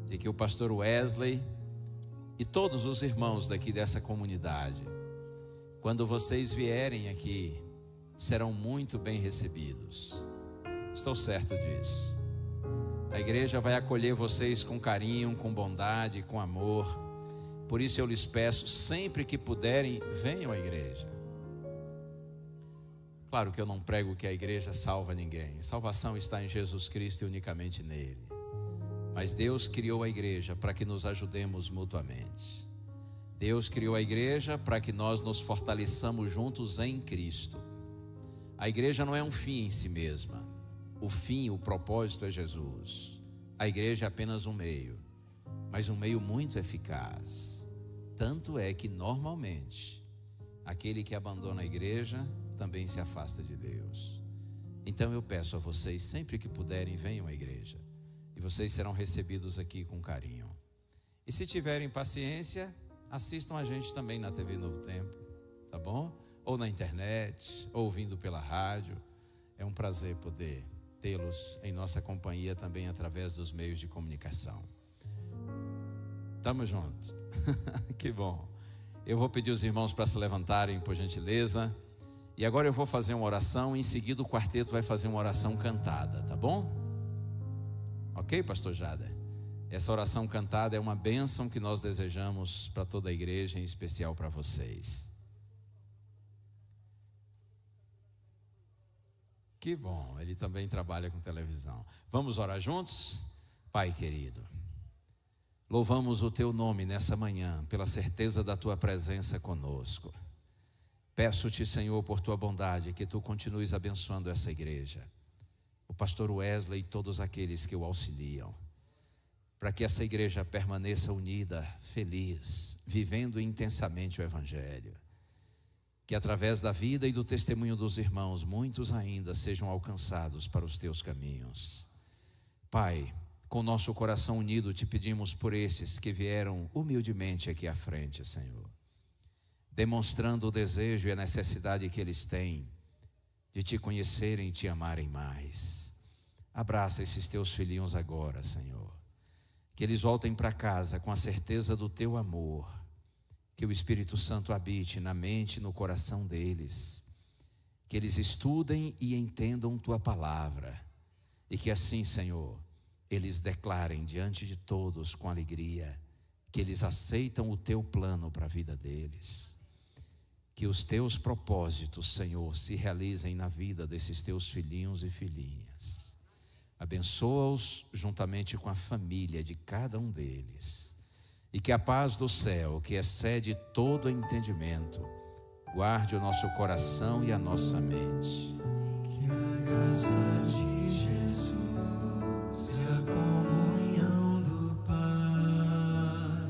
de que o pastor Wesley e todos os irmãos daqui dessa comunidade, quando vocês vierem aqui, serão muito bem recebidos. Estou certo disso. A igreja vai acolher vocês com carinho, com bondade, com amor. Por isso eu lhes peço, sempre que puderem, venham à igreja. Claro que eu não prego que a igreja salva ninguém. Salvação está em Jesus Cristo e unicamente nele. Mas Deus criou a igreja para que nos ajudemos mutuamente. Deus criou a igreja para que nós nos fortaleçamos juntos em Cristo. A igreja não é um fim em si mesma. O fim, o propósito é Jesus. A igreja é apenas um meio, mas um meio muito eficaz. Tanto é que normalmente aquele que abandona a igreja também se afasta de Deus. Então eu peço a vocês, sempre que puderem, venham à igreja. E vocês serão recebidos aqui com carinho. E se tiverem paciência, assistam a gente também na TV Novo Tempo, tá bom? Ou na internet, ou ouvindo pela rádio. É um prazer poder tê-los em nossa companhia também através dos meios de comunicação. Tamo juntos. Que bom. Eu vou pedir os irmãos para se levantarem, por gentileza. E agora eu vou fazer uma oração. Em seguida o quarteto vai fazer uma oração cantada, tá bom? Ok, pastor Jader? Essa oração cantada é uma bênção que nós desejamos para toda a igreja, em especial para vocês. Que bom, ele também trabalha com televisão. Vamos orar juntos? Pai querido, louvamos o teu nome nessa manhã, pela certeza da tua presença conosco. Peço-te, Senhor, por tua bondade, que tu continues abençoando essa igreja, o pastor Wesley e todos aqueles que o auxiliam, para que essa igreja permaneça unida, feliz, vivendo intensamente o evangelho. Que através da vida e do testemunho dos irmãos, muitos ainda sejam alcançados para os teus caminhos. Pai, com nosso coração unido te pedimos por estes que vieram humildemente aqui à frente, Senhor, demonstrando o desejo e a necessidade que eles têm de te conhecerem e te amarem mais. Abraça esses teus filhinhos agora, Senhor, que eles voltem para casa com a certeza do teu amor. Que o Espírito Santo habite na mente e no coração deles. Que eles estudem e entendam tua palavra. E que assim, Senhor, eles declarem diante de todos com alegria que eles aceitam o teu plano para a vida deles. Que os teus propósitos, Senhor, se realizem na vida desses teus filhinhos e filhinhas. Abençoa-os juntamente com a família de cada um deles. E que a paz do céu, que excede todo entendimento, guarde o nosso coração e a nossa mente. Que a graça de Jesus e a comunhão do Pai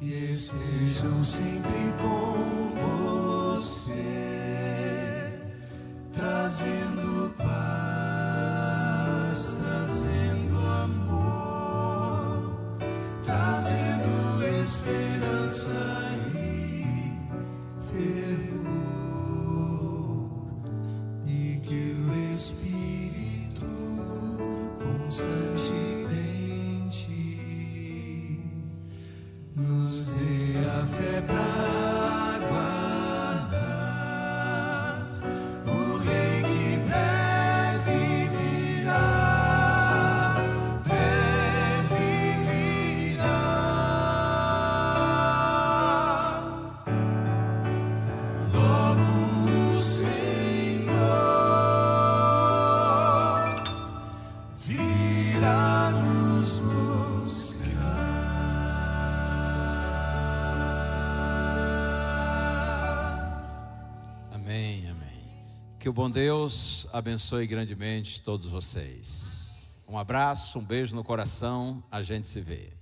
estejam sempre com você, trazendo paz, trazendo amor, trazendo esperança e fervor, e que o Espírito constantemente nos dê a fé para Que o bom Deus abençoe grandemente todos vocês. Um abraço, um beijo no coração, a gente se vê.